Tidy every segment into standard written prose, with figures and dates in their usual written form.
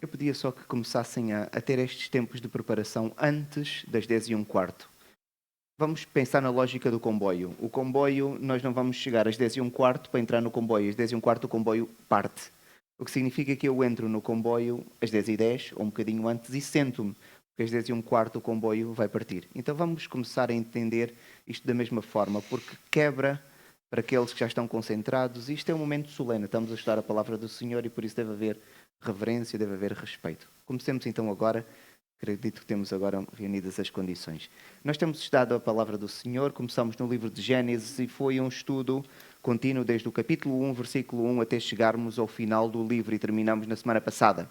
Eu pedia só que começassem a ter estes tempos de preparação antes das 10h15. Vamos pensar na lógica do comboio. O comboio, nós não vamos chegar às 10h15 para entrar no comboio. Às 10h15 o comboio parte. O que significa que eu entro no comboio às 10h10 ou um bocadinho antes e sento-me, porque às 10h15 o comboio vai partir. Então vamos começar a entender isto da mesma forma, porque quebra para aqueles que já estão concentrados. Isto é um momento solene. Estamos a estudar a palavra do Senhor e por isso deve haver reverência, deve haver respeito. Comecemos então agora. Acredito que temos agora reunidas as condições. Nós temos estudado a palavra do Senhor, começamos no livro de Gênesis e foi um estudo contínuo desde o capítulo 1, versículo 1, até chegarmos ao final do livro e terminamos na semana passada.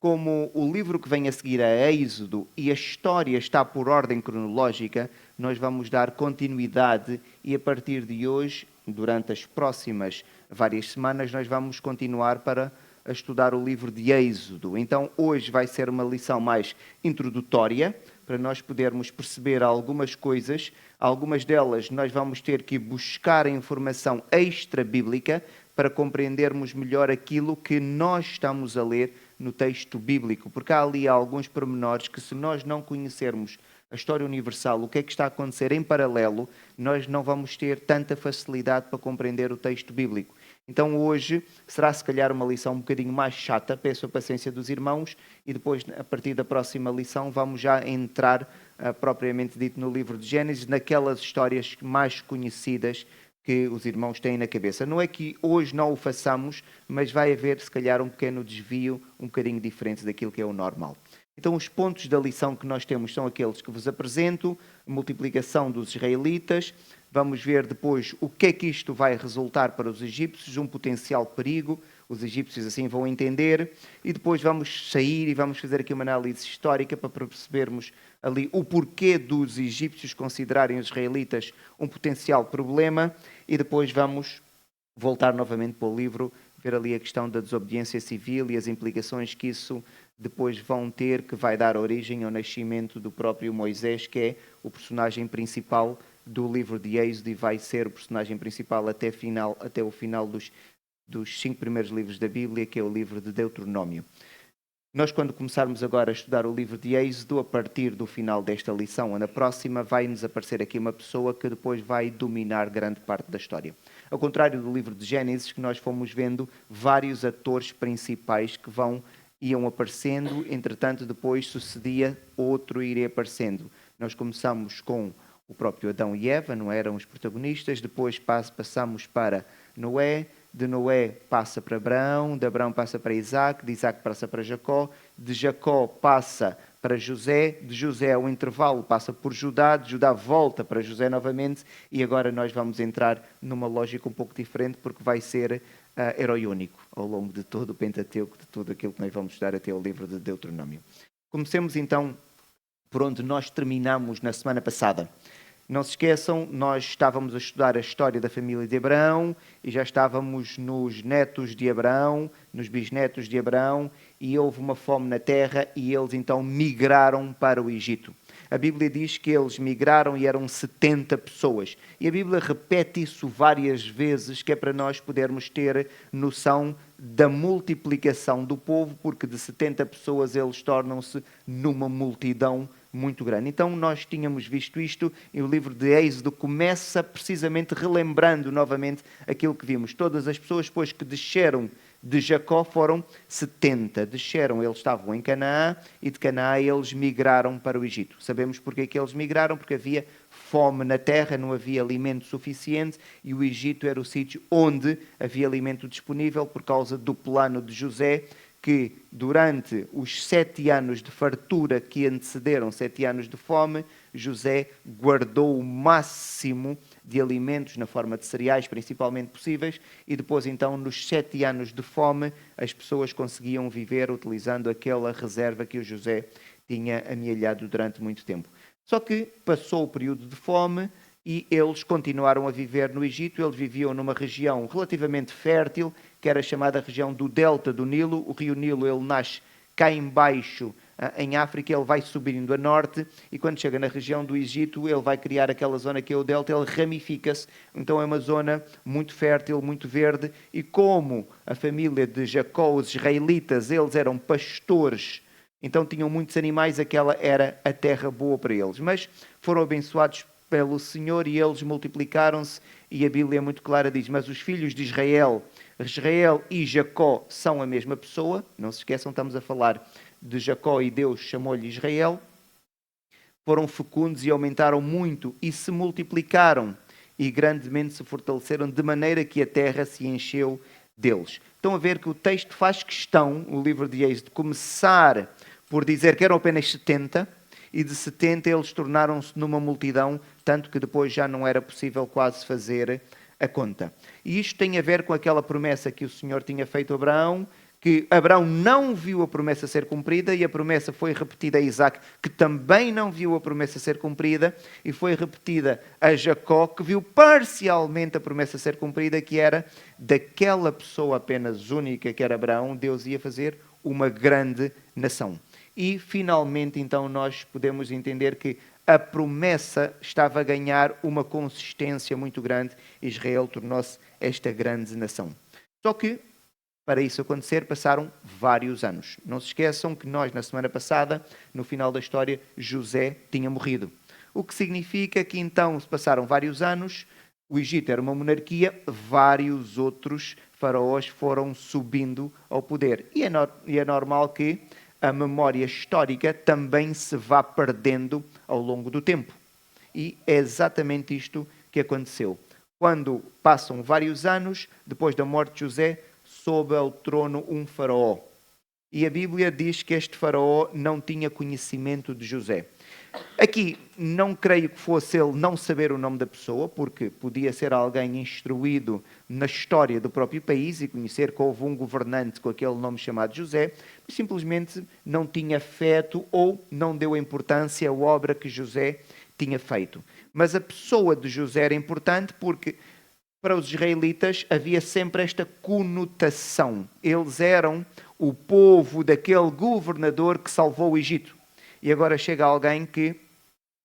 Como o livro que vem a seguir é Êxodo e a história está por ordem cronológica, nós vamos dar continuidade e a partir de hoje, durante as próximas várias semanas, nós vamos continuar para a estudar o livro de Êxodo. Então, hoje vai ser uma lição mais introdutória, para nós podermos perceber algumas coisas. Algumas delas nós vamos ter que buscar a informação extra-bíblica para compreendermos melhor aquilo que nós estamos a ler no texto bíblico, porque há ali alguns pormenores que, se nós não conhecermos a história universal, o que é que está a acontecer em paralelo, nós não vamos ter tanta facilidade para compreender o texto bíblico. Então hoje será se calhar uma lição um bocadinho mais chata, peço a paciência dos irmãos, e depois a partir da próxima lição vamos já entrar propriamente dito no livro de Gênesis, naquelas histórias mais conhecidas que os irmãos têm na cabeça. Não é que hoje não o façamos, mas vai haver se calhar um pequeno desvio, um bocadinho diferente daquilo que é o normal. Então os pontos da lição que nós temos são aqueles que vos apresento, multiplicação dos israelitas. Vamos ver depois o que é que isto vai resultar para os egípcios, um potencial perigo, os egípcios assim vão entender, e depois vamos sair e vamos fazer aqui uma análise histórica para percebermos ali o porquê dos egípcios considerarem os israelitas um potencial problema, e depois vamos voltar novamente para o livro, ver ali a questão da desobediência civil e as implicações que isso depois vão ter, que vai dar origem ao nascimento do próprio Moisés, que é o personagem principal do livro de Êxodo e vai ser o personagem principal até o final dos 5 primeiros livros da Bíblia, que é o livro de Deuteronômio. Nós, quando começarmos agora a estudar o livro de Êxodo, a partir do final desta lição ou na próxima, vai-nos aparecer aqui uma pessoa que depois vai dominar grande parte da história. Ao contrário do livro de Gênesis, que nós fomos vendo vários atores principais que iam aparecendo, entretanto depois sucedia outro ir aparecendo. Nós começamos com o próprio Adão e Eva, não eram os protagonistas, depois passamos para Noé, de Noé passa para Abraão, de Abraão passa para Isaac, de Isaac passa para Jacó, de Jacó passa para José, de José ao intervalo passa por Judá, de Judá volta para José novamente, e agora nós vamos entrar numa lógica um pouco diferente, porque vai ser herói-único ao longo de todo o Pentateuco, de tudo aquilo que nós vamos estudar até o livro de Deuteronômio. Comecemos então por onde nós terminamos na semana passada. Não se esqueçam, nós estávamos a estudar a história da família de Abraão e já estávamos nos netos de Abraão, nos bisnetos de Abraão, e houve uma fome na terra e eles então migraram para o Egito. A Bíblia diz que eles migraram e eram 70 pessoas. E a Bíblia repete isso várias vezes, que é para nós podermos ter noção da multiplicação do povo, porque de 70 pessoas eles tornam-se numa multidão muito grande. Então nós tínhamos visto isto e o livro de Êxodo começa precisamente relembrando novamente aquilo que vimos. Todas as pessoas depois que desceram de Jacó foram 70. Desceram, eles estavam em Canaã e de Canaã eles migraram para o Egito. Sabemos porque é que eles migraram, porque havia fome na terra, não havia alimento suficiente e o Egito era o sítio onde havia alimento disponível por causa do plano de José, que durante os 7 anos de fartura que antecederam 7 anos de fome, José guardou o máximo de alimentos na forma de cereais, principalmente possíveis, e depois então nos 7 anos de fome as pessoas conseguiam viver utilizando aquela reserva que o José tinha amealhado durante muito tempo. Só que passou o período de fome e eles continuaram a viver no Egito. Eles viviam numa região relativamente fértil, que era chamada região do delta do Nilo. O rio Nilo ele nasce cá embaixo em África, ele vai subindo a norte e quando chega na região do Egito, ele vai criar aquela zona que é o delta, ele ramifica-se. Então é uma zona muito fértil, muito verde. E como a família de Jacó, os israelitas, eles eram pastores, então tinham muitos animais, aquela era a terra boa para eles. Mas foram abençoados pelo Senhor e eles multiplicaram-se. E a Bíblia é muito clara, diz, mas os filhos de Israel, Israel e Jacó são a mesma pessoa. Não se esqueçam, estamos a falar de Jacó e Deus chamou-lhe Israel. Foram fecundos e aumentaram muito e se multiplicaram e grandemente se fortaleceram, de maneira que a terra se encheu deles. Estão a ver que o texto faz questão, o livro de Êxodo, de começar por dizer que eram apenas 70, e de 70 eles tornaram-se numa multidão, tanto que depois já não era possível quase fazer a conta. E isto tem a ver com aquela promessa que o Senhor tinha feito a Abraão, que Abraão não viu a promessa ser cumprida e a promessa foi repetida a Isaac, que também não viu a promessa ser cumprida, e foi repetida a Jacó, que viu parcialmente a promessa ser cumprida, que era daquela pessoa apenas única, que era Abraão, Deus ia fazer uma grande nação. E, finalmente, então, nós podemos entender que a promessa estava a ganhar uma consistência muito grande. Israel tornou-se esta grande nação. Só que, para isso acontecer, passaram vários anos. Não se esqueçam que nós, na semana passada, no final da história, José tinha morrido. O que significa que, então, se passaram vários anos, o Egito era uma monarquia, vários outros faraós foram subindo ao poder. E é normal que a memória histórica também se vá perdendo ao longo do tempo. E é exatamente isto que aconteceu. Quando passam vários anos, depois da morte de José, sobe ao trono um faraó. E a Bíblia diz que este faraó não tinha conhecimento de José. Aqui, não creio que fosse ele não saber o nome da pessoa, porque podia ser alguém instruído na história do próprio país e conhecer que houve um governante com aquele nome chamado José, mas simplesmente não tinha afeto ou não deu importância à obra que José tinha feito. Mas a pessoa de José era importante porque para os israelitas havia sempre esta conotação. Eles eram o povo daquele governador que salvou o Egito. E agora chega alguém que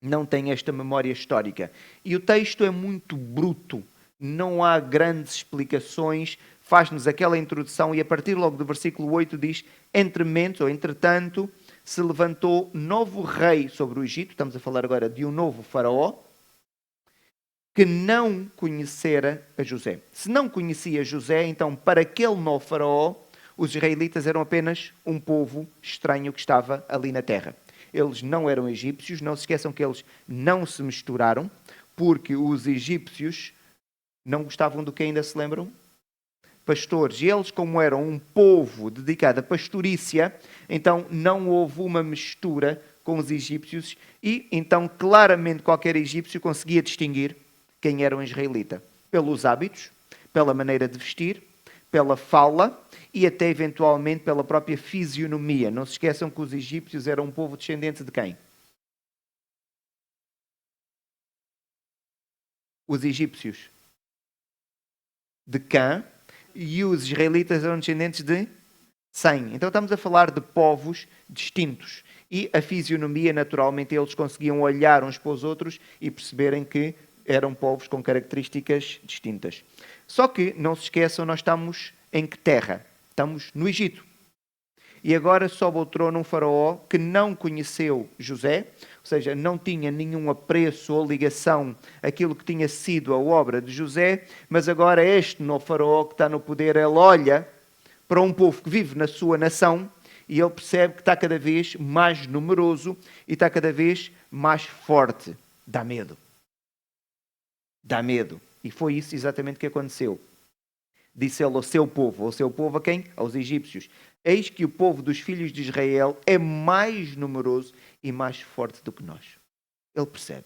não tem esta memória histórica. E o texto é muito bruto, não há grandes explicações, faz-nos aquela introdução e a partir logo do versículo 8 diz: entretanto, se levantou novo rei sobre o Egito, estamos a falar agora de um novo faraó, que não conhecera a José. Se não conhecia José, então para aquele novo faraó, os israelitas eram apenas um povo estranho que estava ali na terra. Eles não eram egípcios, não se esqueçam que eles não se misturaram, porque os egípcios não gostavam do que ainda se lembram? Pastores. E eles, como eram um povo dedicado à pastorícia, então não houve uma mistura com os egípcios e então claramente qualquer egípcio conseguia distinguir quem era um israelita. Pelos hábitos, pela maneira de vestir, pela fala e até eventualmente pela própria fisionomia. Não se esqueçam que os egípcios eram um povo descendente de quem? Os egípcios de Cã e os israelitas eram descendentes de Sem. Então estamos a falar de povos distintos. E a fisionomia, naturalmente, eles conseguiam olhar uns para os outros e perceberem que eram povos com características distintas. Só que, não se esqueçam, nós estamos em que terra? Estamos no Egito. E agora sobe ao trono um faraó que não conheceu José, ou seja, não tinha nenhum apreço ou ligação àquilo que tinha sido a obra de José, mas agora este novo faraó que está no poder, ele olha para um povo que vive na sua nação e ele percebe que está cada vez mais numeroso e está cada vez mais forte. Dá medo. Dá medo. E foi isso exatamente que aconteceu. Disse ele ao seu povo a quem? Aos egípcios. Eis que o povo dos filhos de Israel é mais numeroso e mais forte do que nós. Ele percebe.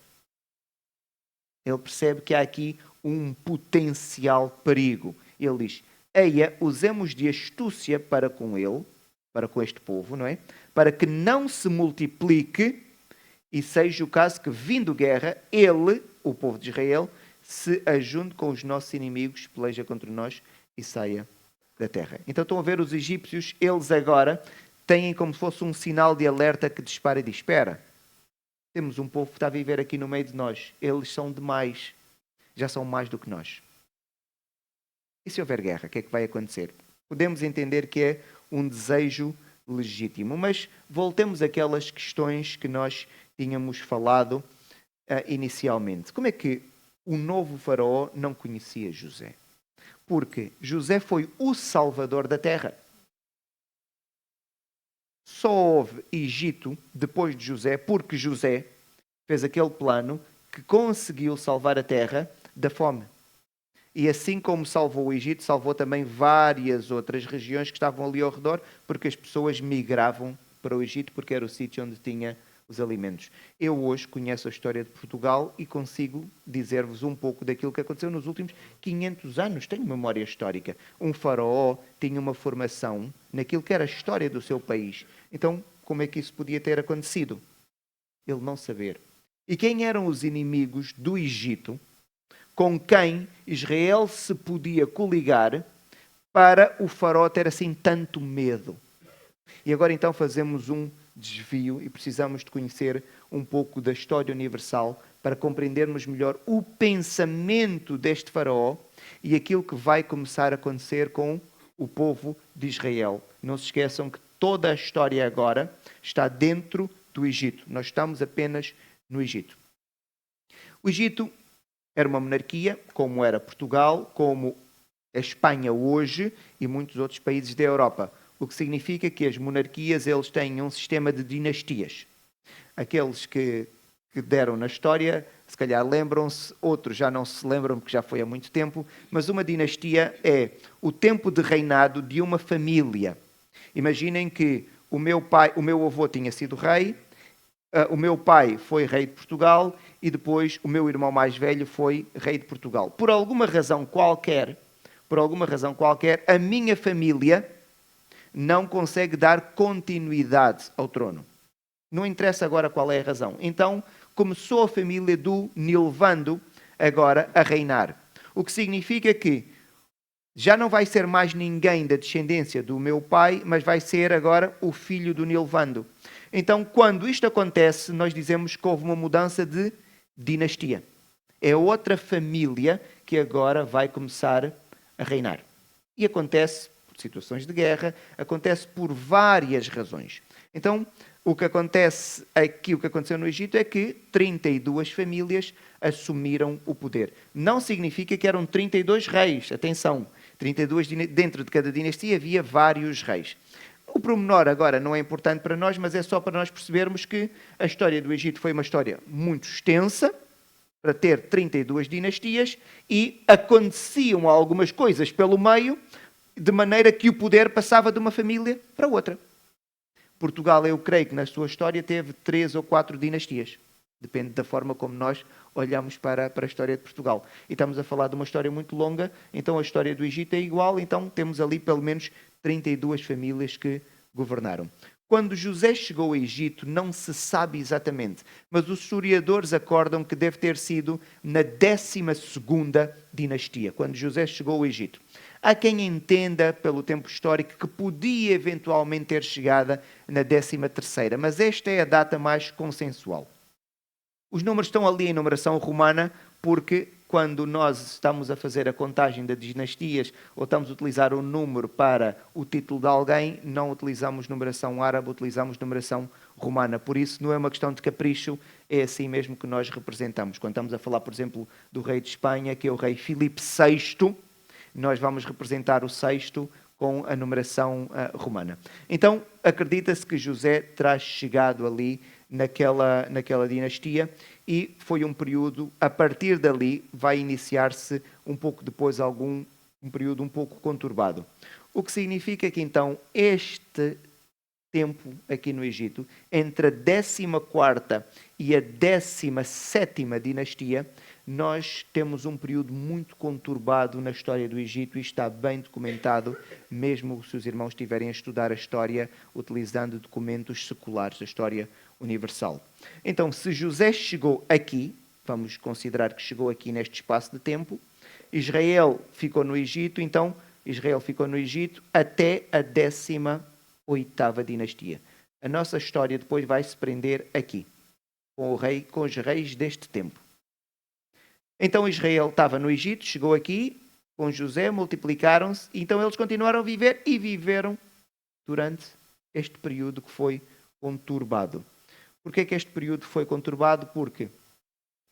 Ele percebe que há aqui um potencial perigo. Ele diz: eia, usemos de astúcia para com ele, para com este povo, não é? Para que não se multiplique e seja o caso que, vindo guerra, ele, o povo de Israel, se ajunte com os nossos inimigos, peleja contra nós e saia da terra. Então estão a ver os egípcios, eles agora têm como se fosse um sinal de alerta que dispara e diz: espera, temos um povo que está a viver aqui no meio de nós. Eles são demais. Já são mais do que nós. E se houver guerra, o que é que vai acontecer? Podemos entender que é um desejo legítimo, mas voltemos àquelas questões que nós tínhamos falado inicialmente. Como é que o novo faraó não conhecia José? Porque José foi o salvador da terra. Só houve Egito depois de José, porque José fez aquele plano que conseguiu salvar a terra da fome. E assim como salvou o Egito, salvou também várias outras regiões que estavam ali ao redor, porque as pessoas migravam para o Egito, porque era o sítio onde tinha os alimentos. Eu hoje conheço a história de Portugal e consigo dizer-vos um pouco daquilo que aconteceu nos últimos 500 anos. Tenho memória histórica. Um faraó tinha uma formação naquilo que era a história do seu país. Então, como é que isso podia ter acontecido? Ele não saber. E quem eram os inimigos do Egito com quem Israel se podia coligar para o faraó ter assim tanto medo? E agora então fazemos um desvio e precisamos de conhecer um pouco da história universal para compreendermos melhor o pensamento deste faraó e aquilo que vai começar a acontecer com o povo de Israel. Não se esqueçam que toda a história agora está dentro do Egito. Nós estamos apenas no Egito. O Egito era uma monarquia, como era Portugal, como a Espanha hoje e muitos outros países da Europa. O que significa que as monarquias eles têm um sistema de dinastias. Aqueles que deram na história, se calhar lembram-se, outros já não se lembram porque já foi há muito tempo, mas uma dinastia é o tempo de reinado de uma família. Imaginem que o meu avô tinha sido rei, o meu pai foi rei de Portugal e depois o meu irmão mais velho foi rei de Portugal. Por alguma razão qualquer, a minha família não consegue dar continuidade ao trono. Não interessa agora qual é a razão. Então, começou a família do Nilvando agora a reinar. O que significa que já não vai ser mais ninguém da descendência do meu pai, mas vai ser agora o filho do Nilvando. Então, quando isto acontece, nós dizemos que houve uma mudança de dinastia. É outra família que agora vai começar a reinar. E acontece por situações de guerra, acontece por várias razões. Então, o que acontece aqui, o que aconteceu no Egito é que 32 famílias assumiram o poder. Não significa que eram 32 reis, atenção, 32 dentro de cada dinastia havia vários reis. O pormenor agora não é importante para nós, mas é só para nós percebermos que a história do Egito foi uma história muito extensa, para ter 32 dinastias, e aconteciam algumas coisas pelo meio, de maneira que o poder passava de uma família para outra. Portugal, eu creio que na sua história teve 3 ou 4 dinastias. Depende da forma como nós olhamos para a história de Portugal. E estamos a falar de uma história muito longa, então a história do Egito é igual, então temos ali pelo menos 32 famílias que governaram. Quando José chegou ao Egito, não se sabe exatamente, mas os historiadores acordam que deve ter sido na 12ª dinastia, quando José chegou ao Egito. Há quem entenda, pelo tempo histórico, que podia eventualmente ter chegado na 13ª, mas esta é a data mais consensual. Os números estão ali em numeração romana porque quando nós estamos a fazer a contagem das dinastias ou estamos a utilizar um número para o título de alguém, não utilizamos numeração árabe, utilizamos numeração romana. Por isso, não é uma questão de capricho, é assim mesmo que nós representamos. Quando estamos a falar, por exemplo, do rei de Espanha, que é o rei Filipe VI, nós vamos representar o sexto com a numeração romana. Então, acredita-se que José terá chegado ali naquela dinastia e foi um período, a partir dali vai iniciar-se um pouco depois um período um pouco conturbado. O que significa que então este tempo aqui no Egito, entre a 14ª e a 17ª dinastia, nós temos um período muito conturbado na história do Egito e está bem documentado, mesmo se os irmãos estiverem a estudar a história utilizando documentos seculares da história universal. Então, se José chegou aqui, vamos considerar que chegou aqui neste espaço de tempo, Israel ficou no Egito, então Israel ficou no Egito até a 10ª 8ª dinastia. A nossa história depois vai se prender aqui, com os reis deste tempo. Então Israel estava no Egito, chegou aqui, com José, multiplicaram-se, então eles continuaram a viver e viveram durante este período que foi conturbado. Porquê que este período foi conturbado? Porque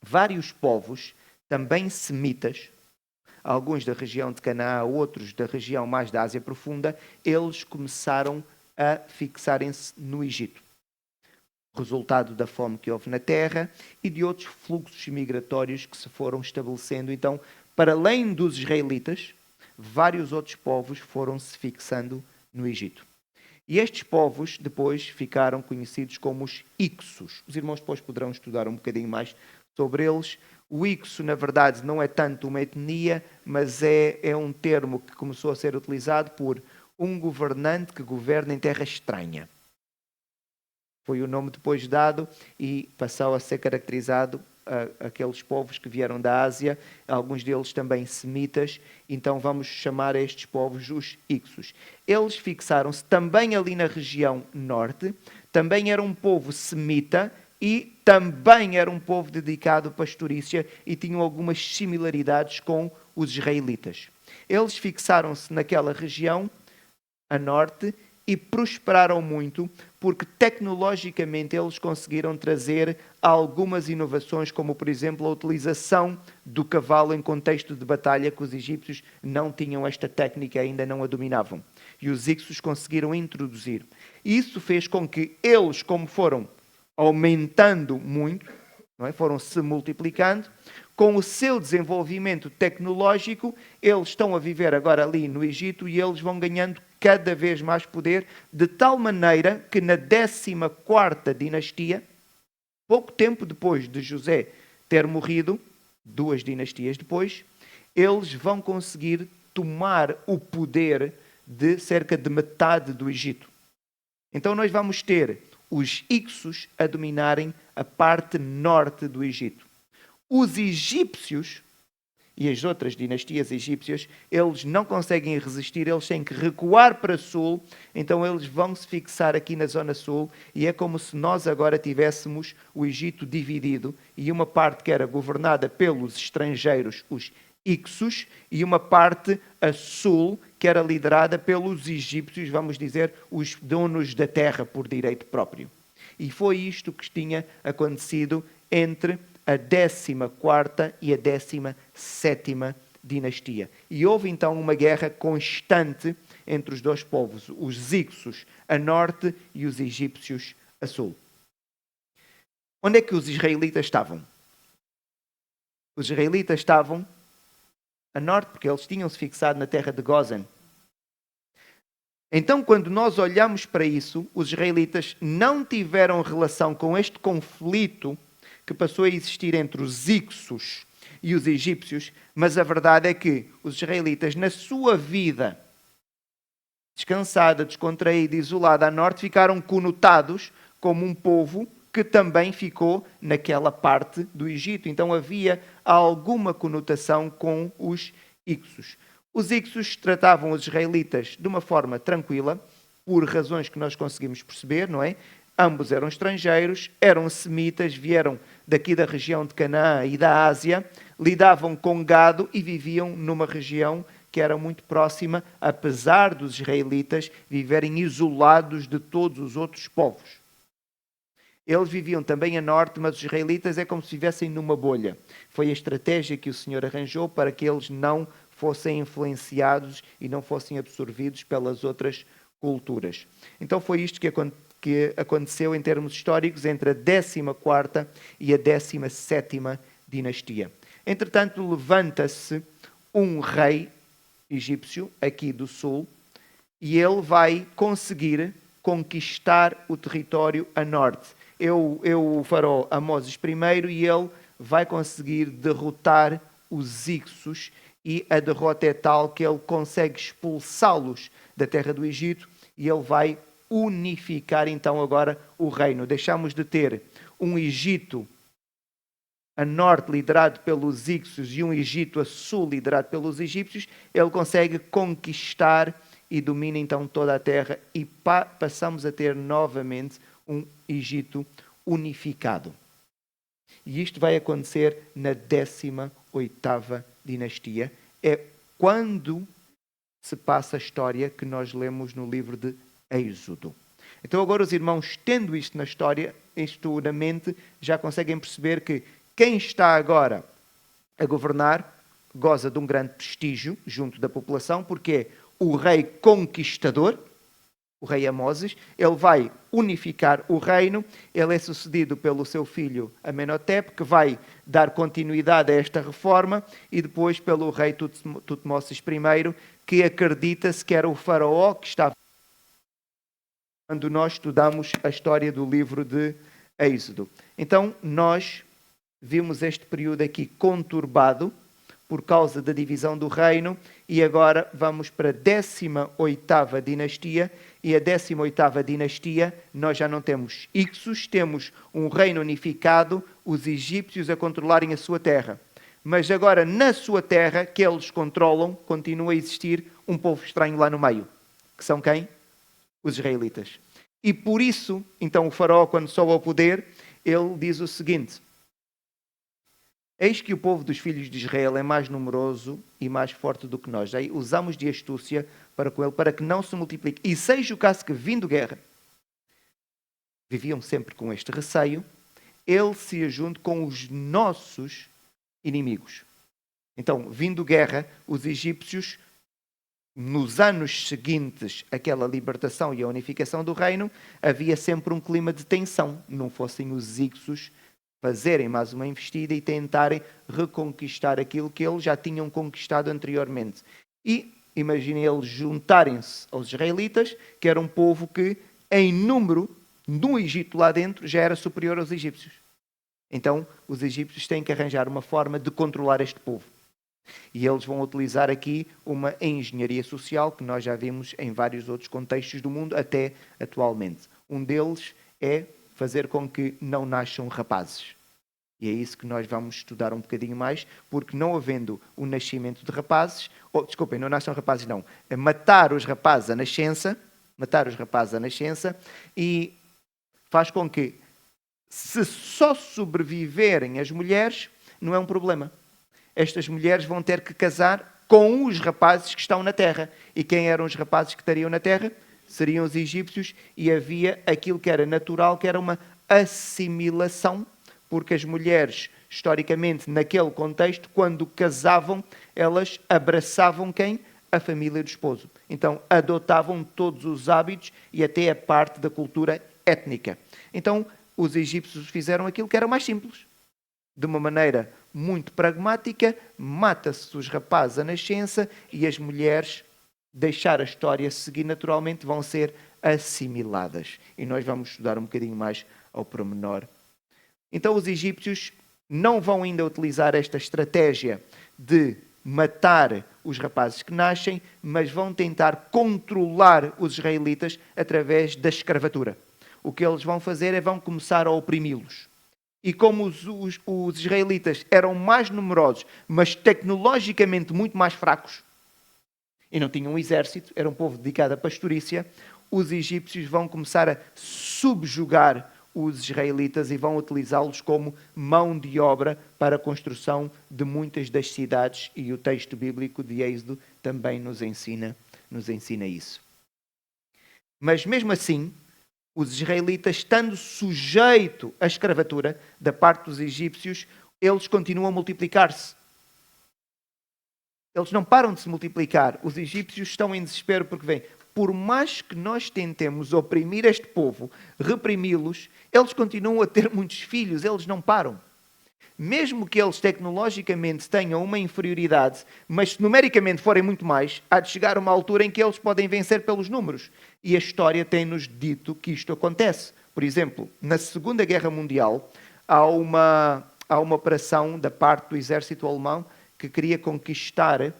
vários povos, também semitas, alguns da região de Canaã, outros da região mais da Ásia Profunda, eles começaram a fixarem-se no Egito. Resultado da fome que houve na terra e de outros fluxos migratórios que se foram estabelecendo. Então, para além dos israelitas, vários outros povos foram se fixando no Egito. E estes povos depois ficaram conhecidos como os Ixos. Os irmãos depois poderão estudar um bocadinho mais sobre eles. O Ixo, na verdade, não é tanto uma etnia, mas é um termo que começou a ser utilizado por um governante que governa em terra estranha. Foi o nome depois dado e passou a ser caracterizado aqueles povos que vieram da Ásia, alguns deles também semitas, então vamos chamar estes povos os Ixos. Eles fixaram-se também ali na região norte, também era um povo semita e também era um povo dedicado à pastorícia e tinham algumas similaridades com os israelitas. Eles fixaram-se naquela região, a norte, e prosperaram muito porque tecnologicamente eles conseguiram trazer algumas inovações, como por exemplo a utilização do cavalo em contexto de batalha, que os egípcios não tinham esta técnica, ainda não a dominavam. E os Ixos conseguiram introduzir. Isso fez com que eles, como foram aumentando muito, não é? Foram se multiplicando, com o seu desenvolvimento tecnológico, eles estão a viver agora ali no Egito e eles vão ganhando cada vez mais poder, de tal maneira que na 14ª dinastia, pouco tempo depois de José ter morrido, 2 dinastias depois, eles vão conseguir tomar o poder de cerca de metade do Egito. Então nós vamos ter os Ixos a dominarem a parte norte do Egito. Os egípcios e as outras dinastias egípcias, eles não conseguem resistir, eles têm que recuar para sul, então eles vão se fixar aqui na zona sul, e é como se nós agora tivéssemos o Egito dividido, e uma parte que era governada pelos estrangeiros, os Ixos, e uma parte a sul, que era liderada pelos egípcios, vamos dizer, os donos da terra por direito próprio. E foi isto que tinha acontecido entre a 14ª e a 17ª dinastia. E houve então uma guerra constante entre os dois povos, os Ixos a norte e os egípcios a sul. Onde é que os israelitas estavam? Os israelitas estavam a norte, porque eles tinham-se fixado na terra de Gósen. Então, quando nós olhamos para isso, os israelitas não tiveram relação com este conflito que passou a existir entre os Ixos e os egípcios, mas a verdade é que os israelitas, na sua vida descansada, descontraída, isolada a norte, ficaram conotados como um povo que também ficou naquela parte do Egito. Então havia alguma conotação com os Ixos. Os Ixos tratavam os israelitas de uma forma tranquila, por razões que nós conseguimos perceber, não é? Ambos eram estrangeiros, eram semitas, vieram daqui da região de Canaã e da Ásia, lidavam com gado e viviam numa região que era muito próxima, apesar dos israelitas viverem isolados de todos os outros povos. Eles viviam também a norte, mas os israelitas é como se vivessem numa bolha. Foi a estratégia que o Senhor arranjou para que eles não fossem influenciados e não fossem absorvidos pelas outras culturas. Então foi isto que aconteceu em termos históricos entre a 14ª e a 17ª dinastia. Entretanto, levanta-se um rei egípcio aqui do sul e ele vai conseguir conquistar o território a norte. É o faraó Amoses I e ele vai conseguir derrotar os Ixos e a derrota é tal que ele consegue expulsá-los da terra do Egito e ele vai unificar então agora o reino. Deixamos de ter um Egito a norte liderado pelos Ixos e um Egito a sul liderado pelos egípcios. Ele consegue conquistar e domina então toda a terra e passamos a ter novamente um Egito unificado. E isto vai acontecer na 18ª dinastia. É quando se passa a história que nós lemos no livro de Êxodo. Então agora os irmãos, tendo isto na história, isto na mente, já conseguem perceber que quem está agora a governar goza de um grande prestígio junto da população, porque é o rei conquistador, o rei Amoses. Ele vai unificar o reino, ele é sucedido pelo seu filho Amenhotep, que vai dar continuidade a esta reforma, e depois pelo rei Tutmoses I, que acredita-se que era o faraó que estava quando nós estudamos a história do livro de Êxodo. Então, nós vimos este período aqui conturbado por causa da divisão do reino, e agora vamos para a 18ª dinastia, e a 18ª dinastia nós já não temos Ixos, temos um reino unificado, os egípcios a controlarem a sua terra. Mas agora na sua terra, que eles controlam, continua a existir um povo estranho lá no meio. Que são quem? Os israelitas. E por isso, então o faraó, quando sobe ao poder, ele diz o seguinte: eis que o povo dos filhos de Israel é mais numeroso e mais forte do que nós. Aí usamos de astúcia para com ele, para que não se multiplique. E seja o caso que, vindo guerra, viviam sempre com este receio, ele se ajunte com os nossos inimigos. Então, vindo guerra, os egípcios, nos anos seguintes àquela libertação e a unificação do reino, havia sempre um clima de tensão. Não fossem os Ixos fazerem mais uma investida e tentarem reconquistar aquilo que eles já tinham conquistado anteriormente. E imaginem eles juntarem-se aos israelitas, que era um povo que, em número, no Egito lá dentro, já era superior aos egípcios. Então, os egípcios têm que arranjar uma forma de controlar este povo. E eles vão utilizar aqui uma engenharia social que nós já vimos em vários outros contextos do mundo, até atualmente. Um deles é fazer com que não nasçam rapazes. E é isso que nós vamos estudar um bocadinho mais, porque não havendo o nascimento de rapazes, desculpem, não nasçam rapazes não, é matar os rapazes à nascença, e faz com que, se só sobreviverem as mulheres, não é um problema. Estas mulheres vão ter que casar com os rapazes que estão na terra. E quem eram os rapazes que estariam na terra? Seriam os egípcios, e havia aquilo que era natural, que era uma assimilação, porque as mulheres, historicamente, naquele contexto, quando casavam, elas abraçavam quem? A família do esposo. Então, adotavam todos os hábitos e até a parte da cultura étnica. Então, os egípcios fizeram aquilo que era mais simples. De uma maneira muito pragmática, mata-se os rapazes à nascença e as mulheres, deixar a história seguir naturalmente, vão ser assimiladas. E nós vamos estudar um bocadinho mais ao pormenor. Então os egípcios não vão ainda utilizar esta estratégia de matar os rapazes que nascem, mas vão tentar controlar os israelitas através da escravatura. O que eles vão fazer é vão começar a oprimi-los. E como os israelitas eram mais numerosos, mas tecnologicamente muito mais fracos, e não tinham um exército, era um povo dedicado à pastorícia, os egípcios vão começar a subjugar os israelitas e vão utilizá-los como mão de obra para a construção de muitas das cidades, e o texto bíblico de Êxodo também nos ensina isso. Mas mesmo assim, os israelitas, estando sujeitos à escravatura da parte dos egípcios, eles continuam a multiplicar-se. Eles não param de se multiplicar. Os egípcios estão em desespero porque vêm. Por mais que nós tentemos oprimir este povo, reprimi-los, eles continuam a ter muitos filhos, eles não param. Mesmo que eles tecnologicamente tenham uma inferioridade, mas se numericamente forem muito mais, há de chegar uma altura em que eles podem vencer pelos números. E a história tem-nos dito que isto acontece. Por exemplo, na Segunda Guerra Mundial, há uma operação da parte do exército alemão que queria conquistar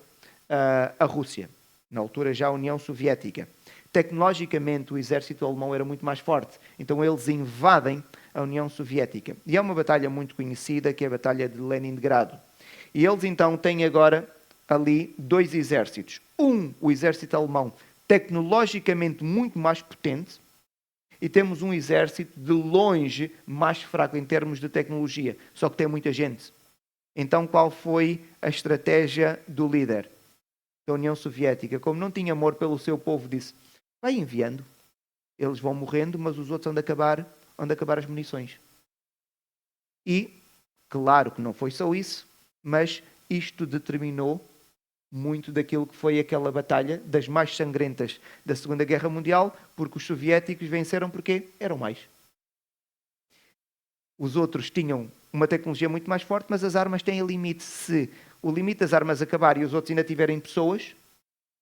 a Rússia. Na altura já a União Soviética. Tecnologicamente o exército alemão era muito mais forte, então eles invadem a União Soviética. E é uma batalha muito conhecida, que é a Batalha de Leningrado. E eles então têm agora ali dois exércitos. O exército alemão, tecnologicamente muito mais potente e temos um exército de longe mais fraco em termos de tecnologia, só que tem muita gente. Então qual foi a estratégia do líder da União Soviética? Como não tinha amor pelo seu povo, disse, vai enviando, eles vão morrendo, mas os outros onde acabar as munições. E, claro que não foi só isso, mas isto determinou muito daquilo que foi aquela batalha das mais sangrentas da Segunda Guerra Mundial, porque os soviéticos venceram porque eram mais. Os outros tinham uma tecnologia muito mais forte, mas as armas têm limite. Se o limite das armas acabar e os outros ainda tiverem pessoas,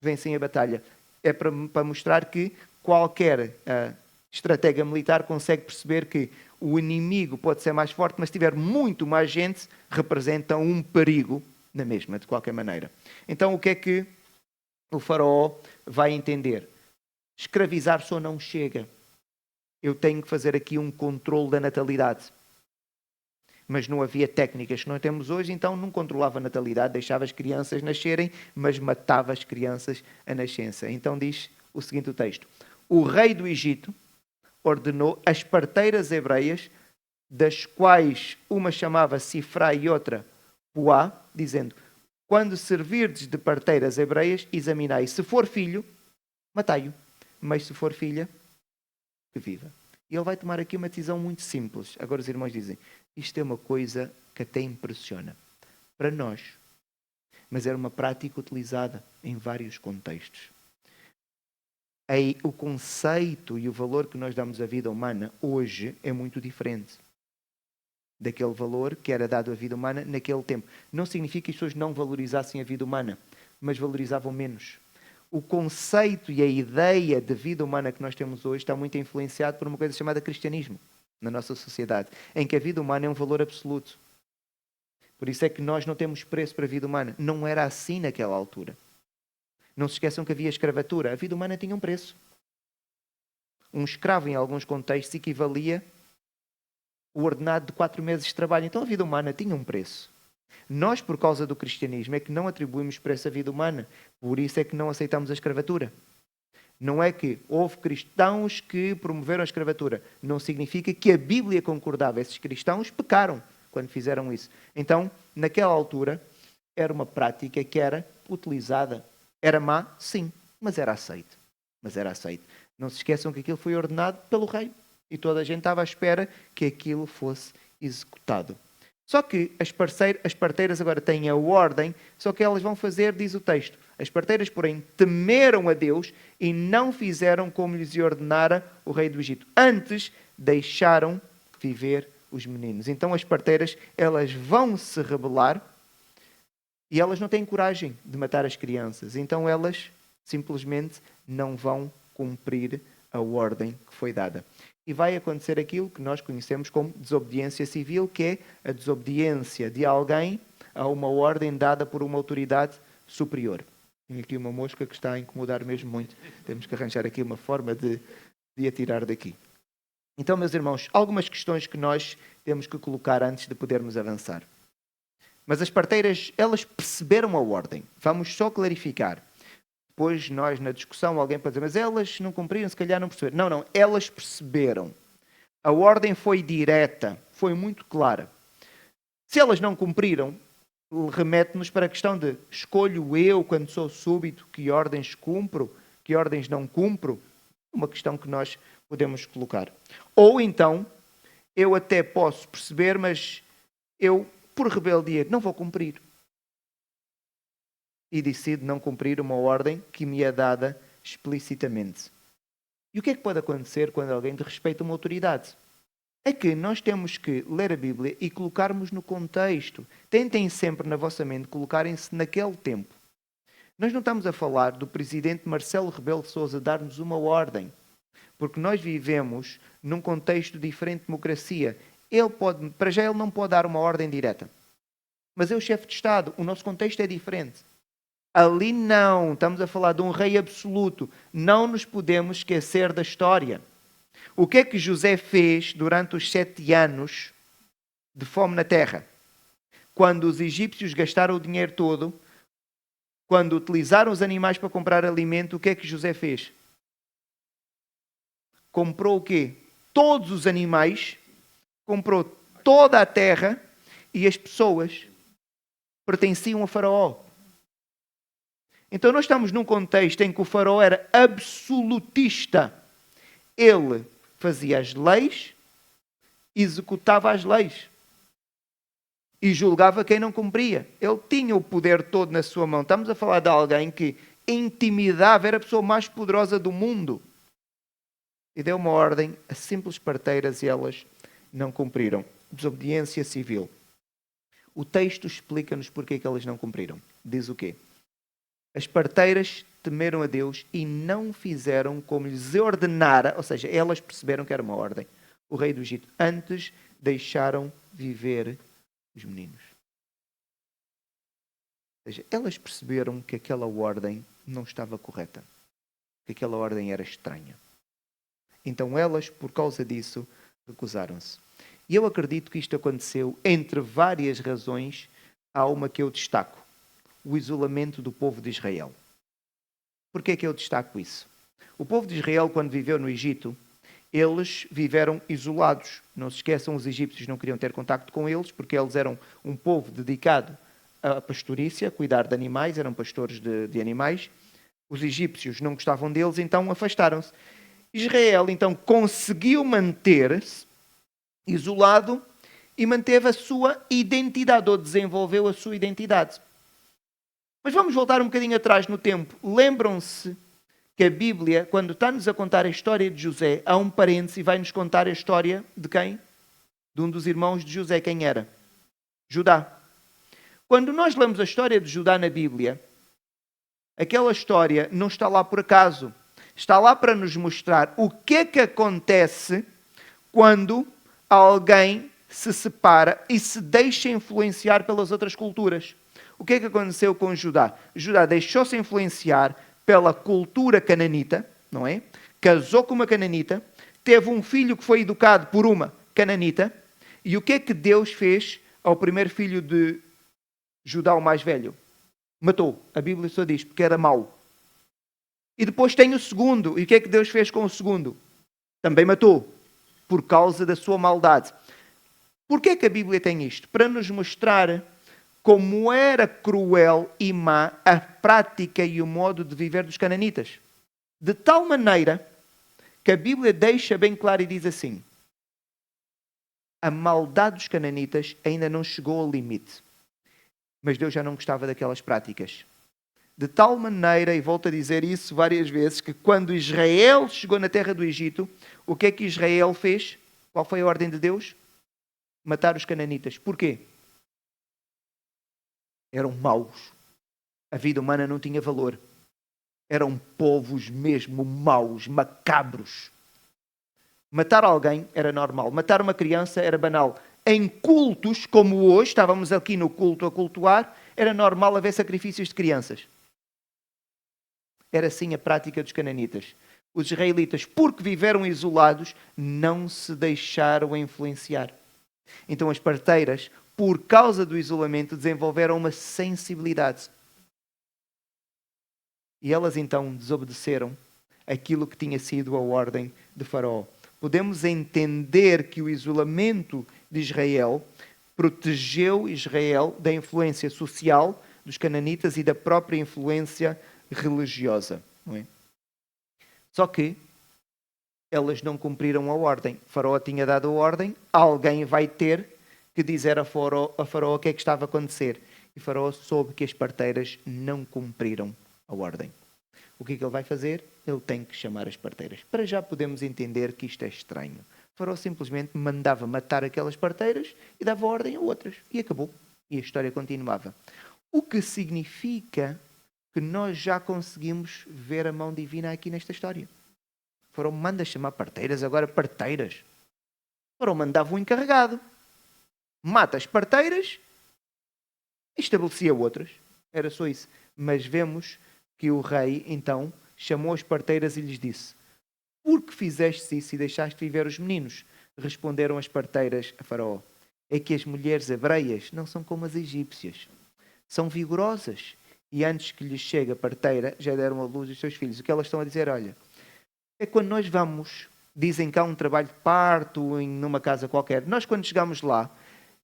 vencem a batalha. É para mostrar que qualquer estratega militar consegue perceber que o inimigo pode ser mais forte, mas se tiver muito mais gente, representa um perigo na mesma, de qualquer maneira. Então, o que é que o faraó vai entender? Escravizar só não chega. Eu tenho que fazer aqui um controle da natalidade. Mas não havia técnicas que nós temos hoje, então não controlava a natalidade, deixava as crianças nascerem, mas matava as crianças à nascença. Então diz o seguinte o texto. O rei do Egito ordenou as parteiras hebreias, das quais uma chamava Sifra e outra Puá, dizendo, quando servirdes de parteiras hebreias, examinai. Se for filho, matai-o. Mas se for filha, que viva. E ele vai tomar aqui uma decisão muito simples. Agora os irmãos dizem, isto é uma coisa que até impressiona. Para nós. Mas era uma prática utilizada em vários contextos. Aí, o conceito e o valor que nós damos à vida humana hoje é muito diferente daquele valor que era dado à vida humana naquele tempo. Não significa que as pessoas não valorizassem a vida humana, mas valorizavam menos. O conceito e a ideia de vida humana que nós temos hoje está muito influenciado por uma coisa chamada cristianismo na nossa sociedade, em que a vida humana é um valor absoluto. Por isso é que nós não temos preço para a vida humana. Não era assim naquela altura. Não se esqueçam que havia escravatura. A vida humana tinha um preço. Um escravo, em alguns contextos, equivalia o ordenado de 4 meses de trabalho. Então a vida humana tinha um preço. Nós, por causa do cristianismo, é que não atribuímos preço à vida humana. Por isso é que não aceitamos a escravatura. Não é que houve cristãos que promoveram a escravatura. Não significa que a Bíblia concordava. Esses cristãos pecaram quando fizeram isso. Então, naquela altura, era uma prática que era utilizada. Era má? Sim, mas era aceite. Não se esqueçam que aquilo foi ordenado pelo rei. E toda a gente estava à espera que aquilo fosse executado. Só que as parteiras agora têm a ordem, só que elas vão fazer, diz o texto, as parteiras, porém, temeram a Deus e não fizeram como lhes ordenara o rei do Egito. Antes, deixaram viver os meninos. Então as parteiras, elas vão se rebelar e elas não têm coragem de matar as crianças. Então elas simplesmente não vão cumprir a ordem que foi dada. E vai acontecer aquilo que nós conhecemos como desobediência civil, que é a desobediência de alguém a uma ordem dada por uma autoridade superior. Tenho aqui uma mosca que está a incomodar mesmo muito. Temos que arranjar aqui uma forma de a tirar daqui. Então, meus irmãos, algumas questões que nós temos que colocar antes de podermos avançar. Mas as parteiras, elas perceberam a ordem. Vamos só clarificar. Depois nós, na discussão, alguém pode dizer, mas elas não cumpriram, se calhar não perceberam. Não, elas perceberam. A ordem foi direta, foi muito clara. Se elas não cumpriram, remete-nos para a questão de escolho eu, quando sou súbito, que ordens cumpro, que ordens não cumpro. Uma questão que nós podemos colocar. Ou então, eu até posso perceber, mas eu, por rebeldia, não vou cumprir. E decido não cumprir uma ordem que me é dada explicitamente. E o que é que pode acontecer quando alguém desrespeita uma autoridade? É que nós temos que ler a Bíblia e colocarmos no contexto. Tentem sempre na vossa mente colocarem-se naquele tempo. Nós não estamos a falar do presidente Marcelo Rebelo de Sousa dar-nos uma ordem, porque nós vivemos num contexto diferente de democracia. Para já ele não pode dar uma ordem direta. Mas é o chefe de Estado, o nosso contexto é diferente. Ali não, estamos a falar de um rei absoluto. Não nos podemos esquecer da história. O que é que José fez durante os 7 anos de fome na terra? Quando os egípcios gastaram o dinheiro todo, quando utilizaram os animais para comprar alimento, o que é que José fez? Comprou o quê? Todos os animais, comprou toda a terra e as pessoas pertenciam a Faraó. Então nós estamos num contexto em que o Faraó era absolutista. Ele fazia as leis, executava as leis e julgava quem não cumpria. Ele tinha o poder todo na sua mão. Estamos a falar de alguém que intimidava, era a pessoa mais poderosa do mundo. E deu uma ordem a simples parteiras e elas não cumpriram. Desobediência civil. O texto explica-nos porque é que elas não cumpriram. Diz o quê? As parteiras temeram a Deus e não fizeram como lhes ordenara, ou seja, elas perceberam que era uma ordem. O rei do Egito. Antes deixaram viver os meninos. Ou seja, elas perceberam que aquela ordem não estava correta. Que aquela ordem era estranha. Então elas, por causa disso, recusaram-se. E eu acredito que isto aconteceu entre várias razões. Há uma que eu destaco. O isolamento do povo de Israel. Porquê é que eu destaco isso? O povo de Israel, quando viveu no Egito, eles viveram isolados. Não se esqueçam, os egípcios não queriam ter contacto com eles, porque eles eram um povo dedicado à pastorícia, a cuidar de animais, eram pastores de animais. Os egípcios não gostavam deles, então afastaram-se. Israel, então, conseguiu manter-se isolado e manteve a sua identidade, ou desenvolveu a sua identidade. Mas vamos voltar um bocadinho atrás no tempo. Lembram-se que a Bíblia, quando está-nos a contar a história de José, há um parênteses e vai-nos contar a história de quem? De um dos irmãos de José. Quem era? Judá. Quando nós lemos a história de Judá na Bíblia, aquela história não está lá por acaso. Está lá para nos mostrar o que é que acontece quando alguém se separa e se deixa influenciar pelas outras culturas. O que é que aconteceu com Judá? Judá deixou-se influenciar pela cultura cananita, não é? Casou com uma cananita, teve um filho que foi educado por uma cananita, e o que é que Deus fez ao primeiro filho de Judá, o mais velho? Matou. A Bíblia só diz, porque era mau. E depois tem o segundo. E o que é que Deus fez com o segundo? Também matou. Por causa da sua maldade. Porquê é que a Bíblia tem isto? Para nos mostrar como era cruel e má a prática e o modo de viver dos cananitas. De tal maneira que a Bíblia deixa bem claro e diz assim: a maldade dos cananitas ainda não chegou ao limite. Mas Deus já não gostava daquelas práticas. De tal maneira, e volto a dizer isso várias vezes, que quando Israel chegou na terra do Egito, o que é que Israel fez? Qual foi a ordem de Deus? Matar os cananitas. Porquê? Eram maus. A vida humana não tinha valor. Eram povos mesmo maus, macabros. Matar alguém era normal. Matar uma criança era banal. Em cultos, como hoje, estávamos aqui no culto a cultuar, era normal haver sacrifícios de crianças. Era assim a prática dos cananitas. Os israelitas, porque viveram isolados, não se deixaram influenciar. Então as parteiras, por causa do isolamento, desenvolveram uma sensibilidade. E elas então desobedeceram aquilo que tinha sido a ordem de Faraó. Podemos entender que o isolamento de Israel protegeu Israel da influência social dos cananitas e da própria influência religiosa. Não é? Só que elas não cumpriram a ordem. Faraó tinha dado a ordem, alguém vai ter que dizer a Faraó o que é que estava a acontecer. E Faraó soube que as parteiras não cumpriram a ordem. O que é que ele vai fazer? Ele tem que chamar as parteiras. Para já podemos entender que isto é estranho. Faraó simplesmente mandava matar aquelas parteiras e dava ordem a outras. E acabou. E a história continuava. O que significa que nós já conseguimos ver a mão divina aqui nesta história. Faraó manda chamar parteiras, agora parteiras. Faraó mandava um encarregado. Mata as parteiras e estabelecia outras. Era só isso. Mas vemos que o rei, então, chamou as parteiras e lhes disse: por que fizeste isso e deixaste viver os meninos? Responderam as parteiras a Faraó: é que as mulheres hebreias não são como as egípcias. São vigorosas e antes que lhes chegue a parteira, já deram à luz os seus filhos. O que elas estão a dizer, olha, é quando nós vamos, dizem que há um trabalho de parto numa casa qualquer, nós quando chegamos lá,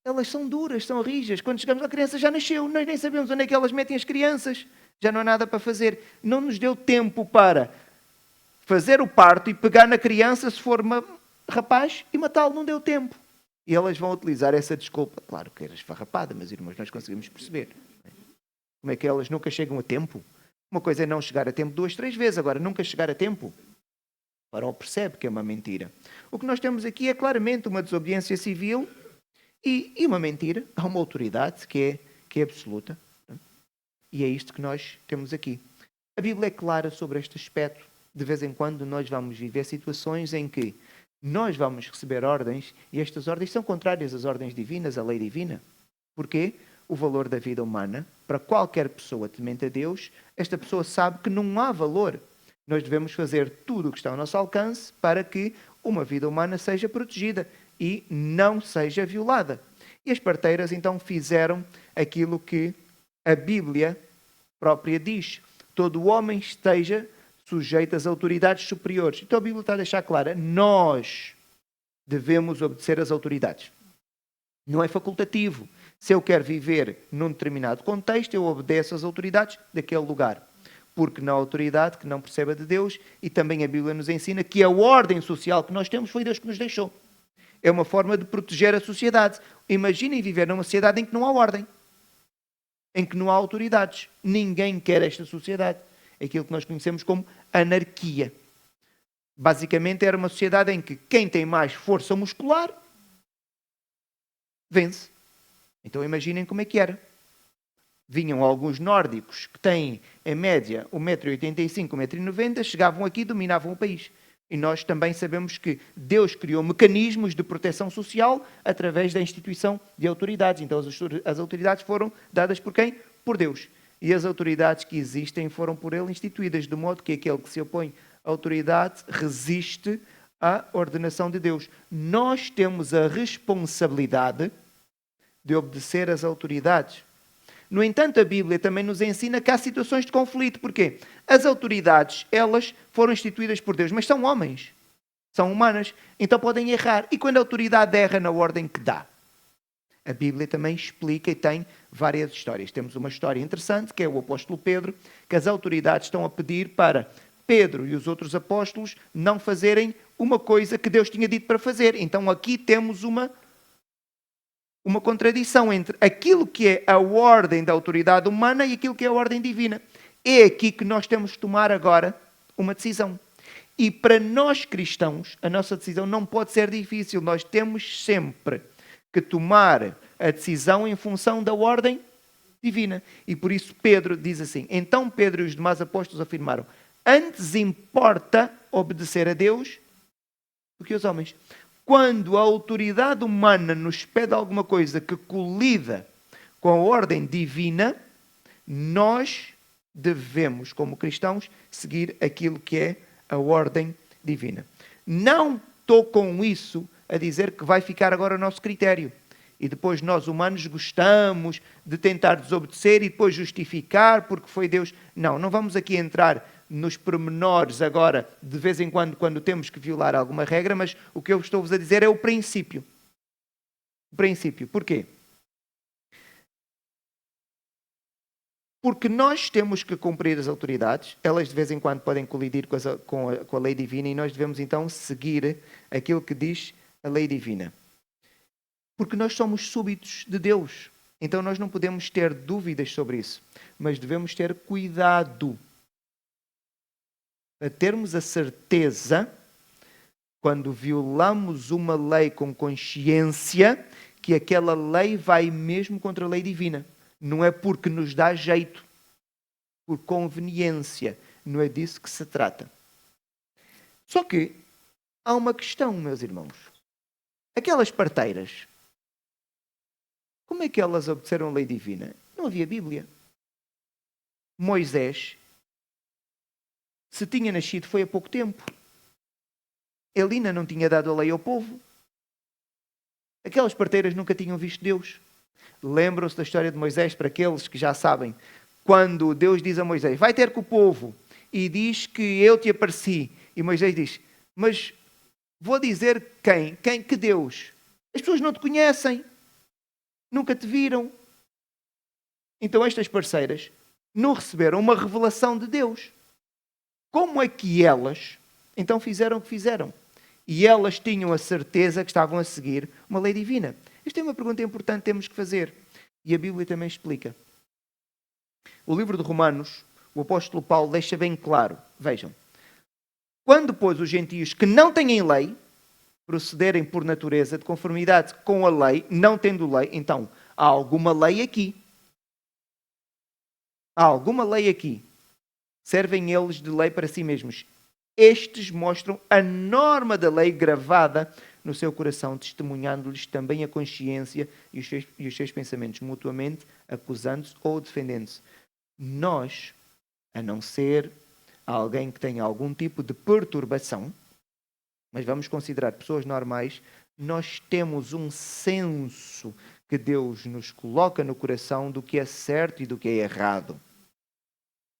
elas são duras, são rijas. Quando chegamos lá, a criança já nasceu, nós nem sabemos onde é que elas metem as crianças. Já não há nada para fazer. Não nos deu tempo para fazer o parto e pegar na criança, se for rapaz, e matá-lo. Não deu tempo. E elas vão utilizar essa desculpa. Claro que era esfarrapada, meus irmãos, nós conseguimos perceber. Como é que elas nunca chegam a tempo? Uma coisa é não chegar a tempo 2, 3 vezes, agora nunca chegar a tempo. O Faraó percebe que é uma mentira. O que nós temos aqui é claramente uma desobediência civil e uma mentira. Há uma autoridade que é absoluta. E é isto que nós temos aqui. A Bíblia é clara sobre este aspecto. De vez em quando nós vamos viver situações em que nós vamos receber ordens e estas ordens são contrárias às ordens divinas, à lei divina. Porquê? O valor da vida humana, para qualquer pessoa temente a Deus, esta pessoa sabe que não há valor. Nós devemos fazer tudo o que está ao nosso alcance para que uma vida humana seja protegida e não seja violada. E as parteiras então fizeram aquilo que a Bíblia própria diz. Todo homem esteja sujeito às autoridades superiores. Então a Bíblia está a deixar clara, nós devemos obedecer às autoridades. Não é facultativo. Se eu quero viver num determinado contexto, eu obedeço às autoridades daquele lugar. Porque não há autoridade que não perceba de Deus, e também a Bíblia nos ensina que a ordem social que nós temos foi Deus que nos deixou. É uma forma de proteger a sociedade. Imaginem viver numa sociedade em que não há ordem, em que não há autoridades. Ninguém quer esta sociedade. É aquilo que nós conhecemos como anarquia. Basicamente era uma sociedade em que quem tem mais força muscular vence. Então imaginem como é que era. Vinham alguns nórdicos que têm, em média, 1,85 m, 1,90 m, chegavam aqui e dominavam o país. E nós também sabemos que Deus criou mecanismos de proteção social através da instituição de autoridades. Então as autoridades foram dadas por quem? Por Deus. E as autoridades que existem foram por Ele instituídas, de modo que aquele que se opõe à autoridade resiste à ordenação de Deus. Nós temos a responsabilidade de obedecer às autoridades. No entanto, a Bíblia também nos ensina que há situações de conflito. Porquê? As autoridades, elas foram instituídas por Deus, mas são homens, são humanas, então podem errar. E quando a autoridade erra na ordem que dá? A Bíblia também explica e tem várias histórias. Temos uma história interessante, que é o apóstolo Pedro, que as autoridades estão a pedir para Pedro e os outros apóstolos não fazerem uma coisa que Deus tinha dito para fazer. Então aqui temos uma contradição entre aquilo que é a ordem da autoridade humana e aquilo que é a ordem divina. É aqui que nós temos de tomar agora uma decisão. E para nós cristãos, a nossa decisão não pode ser difícil. Nós temos sempre que tomar a decisão em função da ordem divina. E por isso Pedro diz assim, então Pedro e os demais apóstolos afirmaram, antes importa obedecer a Deus do que aos homens. Quando a autoridade humana nos pede alguma coisa que colida com a ordem divina, nós devemos, como cristãos, seguir aquilo que é a ordem divina. Não estou com isso a dizer que vai ficar agora o nosso critério. E depois nós humanos gostamos de tentar desobedecer e depois justificar porque foi Deus. Não, não vamos aqui entrar nos pormenores agora, de vez em quando temos que violar alguma regra, mas o que eu estou-vos a dizer é o princípio. O princípio. Porquê? Porque nós temos que cumprir as autoridades, elas de vez em quando podem colidir com a lei divina e nós devemos então seguir aquilo que diz a lei divina. Porque nós somos súbitos de Deus, então nós não podemos ter dúvidas sobre isso, mas devemos ter cuidado a termos a certeza, quando violamos uma lei com consciência, que aquela lei vai mesmo contra a lei divina. Não é porque nos dá jeito, por conveniência. Não é disso que se trata. Só que há uma questão, meus irmãos. Aquelas parteiras, como é que elas obedeceram a lei divina? Não havia Bíblia. Moisés, se tinha nascido, foi há pouco tempo. Ele ainda não tinha dado a lei ao povo. Aquelas parteiras nunca tinham visto Deus. Lembram-se da história de Moisés, para aqueles que já sabem. quando Deus diz a Moisés, vai ter com o povo, e diz que eu te apareci, e Moisés diz, mas vou dizer quem? Que Deus? As pessoas não te conhecem, nunca te viram. Então estas parceiras não receberam uma revelação de Deus. Como é que elas então fizeram o que fizeram? E elas tinham a certeza que estavam a seguir uma lei divina. Esta é uma pergunta importante que temos que fazer. E a Bíblia também explica. O livro de Romanos, o apóstolo Paulo deixa bem claro. Vejam. Quando, pois, os gentios que não têm lei procederem por natureza de conformidade com a lei, não tendo lei, então há alguma lei aqui. Há alguma lei aqui. Servem eles de lei para si mesmos. Estes mostram a norma da lei gravada no seu coração, testemunhando-lhes também a consciência e os seus pensamentos mutuamente, acusando-se ou defendendo-se. Nós, a não ser alguém que tenha algum tipo de perturbação, mas vamos considerar pessoas normais, nós temos um senso que Deus nos coloca no coração do que é certo e do que é errado.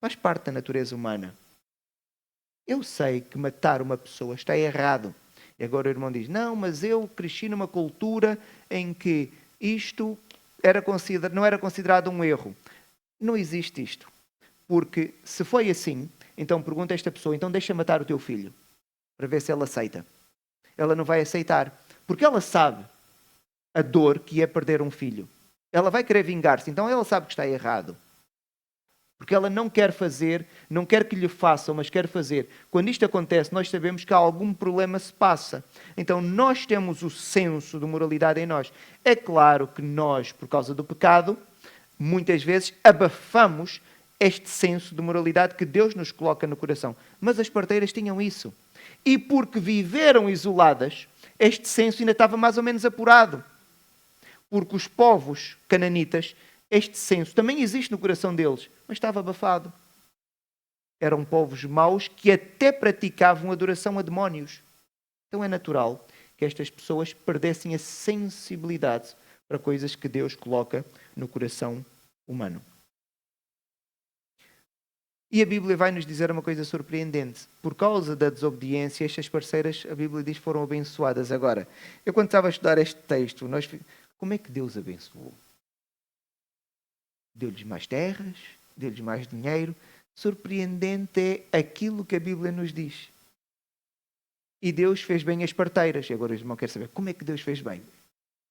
Faz parte da natureza humana. Eu sei que matar uma pessoa está errado. E agora o irmão diz, não, mas eu cresci numa cultura em que isto não era considerado um erro. Não existe isto. Porque se foi assim, então pergunta a esta pessoa, então deixa matar o teu filho, para ver se ela aceita. Ela não vai aceitar, porque ela sabe a dor que é perder um filho. Ela vai querer vingar-se, então ela sabe que está errado. Porque ela não quer fazer, não quer que lhe façam, mas quer fazer. Quando isto acontece, nós sabemos que algum problema se passa. Então nós temos o senso de moralidade em nós. É claro que nós, por causa do pecado, muitas vezes abafamos este senso de moralidade que Deus nos coloca no coração. Mas as parteiras tinham isso. E porque viveram isoladas, este senso ainda estava mais ou menos apurado. Porque os povos cananitas, este senso também existe no coração deles, mas estava abafado. Eram povos maus que até praticavam adoração a demónios. Então é natural que estas pessoas perdessem a sensibilidade para coisas que Deus coloca no coração humano. E a Bíblia vai nos dizer uma coisa surpreendente. Por causa da desobediência, estas parceiras, a Bíblia diz, foram abençoadas. Agora, eu quando estava a estudar este texto, como é que Deus abençoou? Deu-lhes mais terras, deu-lhes mais dinheiro. Surpreendente é aquilo que a Bíblia nos diz. E Deus fez bem as parteiras. E agora o irmão quer saber como é que Deus fez bem.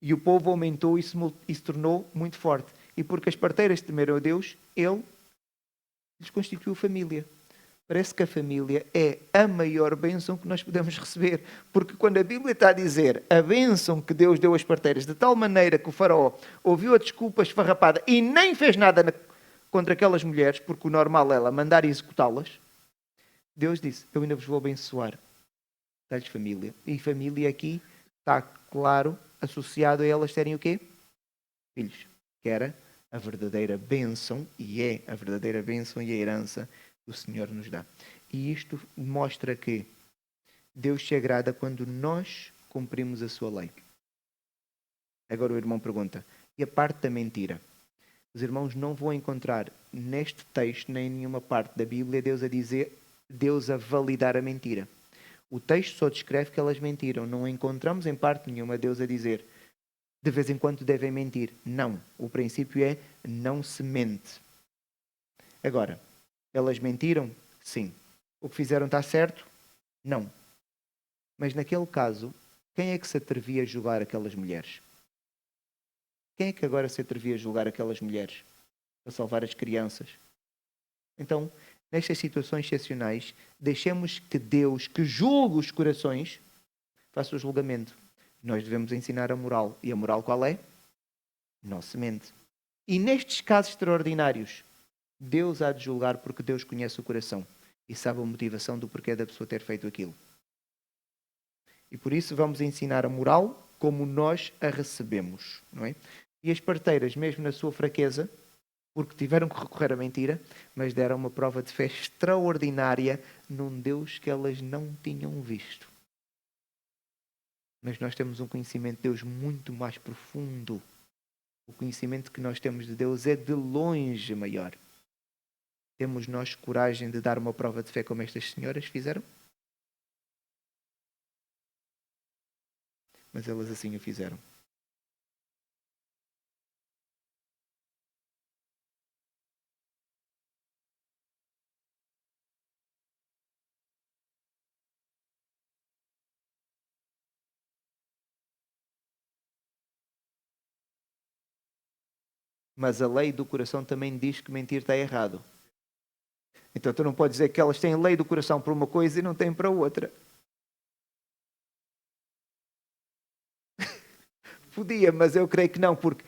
E o povo aumentou e se tornou muito forte. E porque as parteiras temeram a Deus, Ele lhes constituiu família. Parece que a família é a maior bênção que nós podemos receber. Porque quando a Bíblia está a dizer a bênção que Deus deu às parteiras, de tal maneira que o faraó ouviu a desculpa esfarrapada e nem fez nada contra aquelas mulheres, porque o normal é ela mandar executá-las, Deus disse, eu ainda vos vou abençoar. Dá-lhes família. E família aqui está, claro, associado a elas terem o quê? Filhos. Que era a verdadeira bênção, e é a verdadeira bênção e a herança que o Senhor nos dá. E isto mostra que Deus se agrada quando nós cumprimos a sua lei. Agora o irmão pergunta, e a parte da mentira? Os irmãos não vão encontrar neste texto, nem em nenhuma parte da Bíblia, Deus a validar a mentira. O texto só descreve que elas mentiram. Não encontramos em parte nenhuma Deus a dizer de vez em quando devem mentir. Não. O princípio é não se mente. Agora, elas mentiram? Sim. O que fizeram está certo? Não. Mas naquele caso, quem é que se atrevia a julgar aquelas mulheres? Quem é que agora se atrevia a julgar aquelas mulheres? A salvar as crianças? Então, nestas situações excepcionais, deixemos que Deus, que julga os corações, faça o julgamento. Nós devemos ensinar a moral. E a moral qual é? Não se mente. E nestes casos extraordinários, Deus há de julgar porque Deus conhece o coração e sabe a motivação do porquê da pessoa ter feito aquilo. E por isso vamos ensinar a moral como nós a recebemos, não é? E as parteiras, mesmo na sua fraqueza, porque tiveram que recorrer à mentira, mas deram uma prova de fé extraordinária num Deus que elas não tinham visto. Mas nós temos um conhecimento de Deus muito mais profundo. O conhecimento que nós temos de Deus é de longe maior. Temos nós coragem de dar uma prova de fé como estas senhoras fizeram? Mas elas assim o fizeram. Mas a lei do coração também diz que mentir está errado. Então tu não podes dizer que elas têm lei do coração para uma coisa e não têm para outra. Podia, mas eu creio que não, porque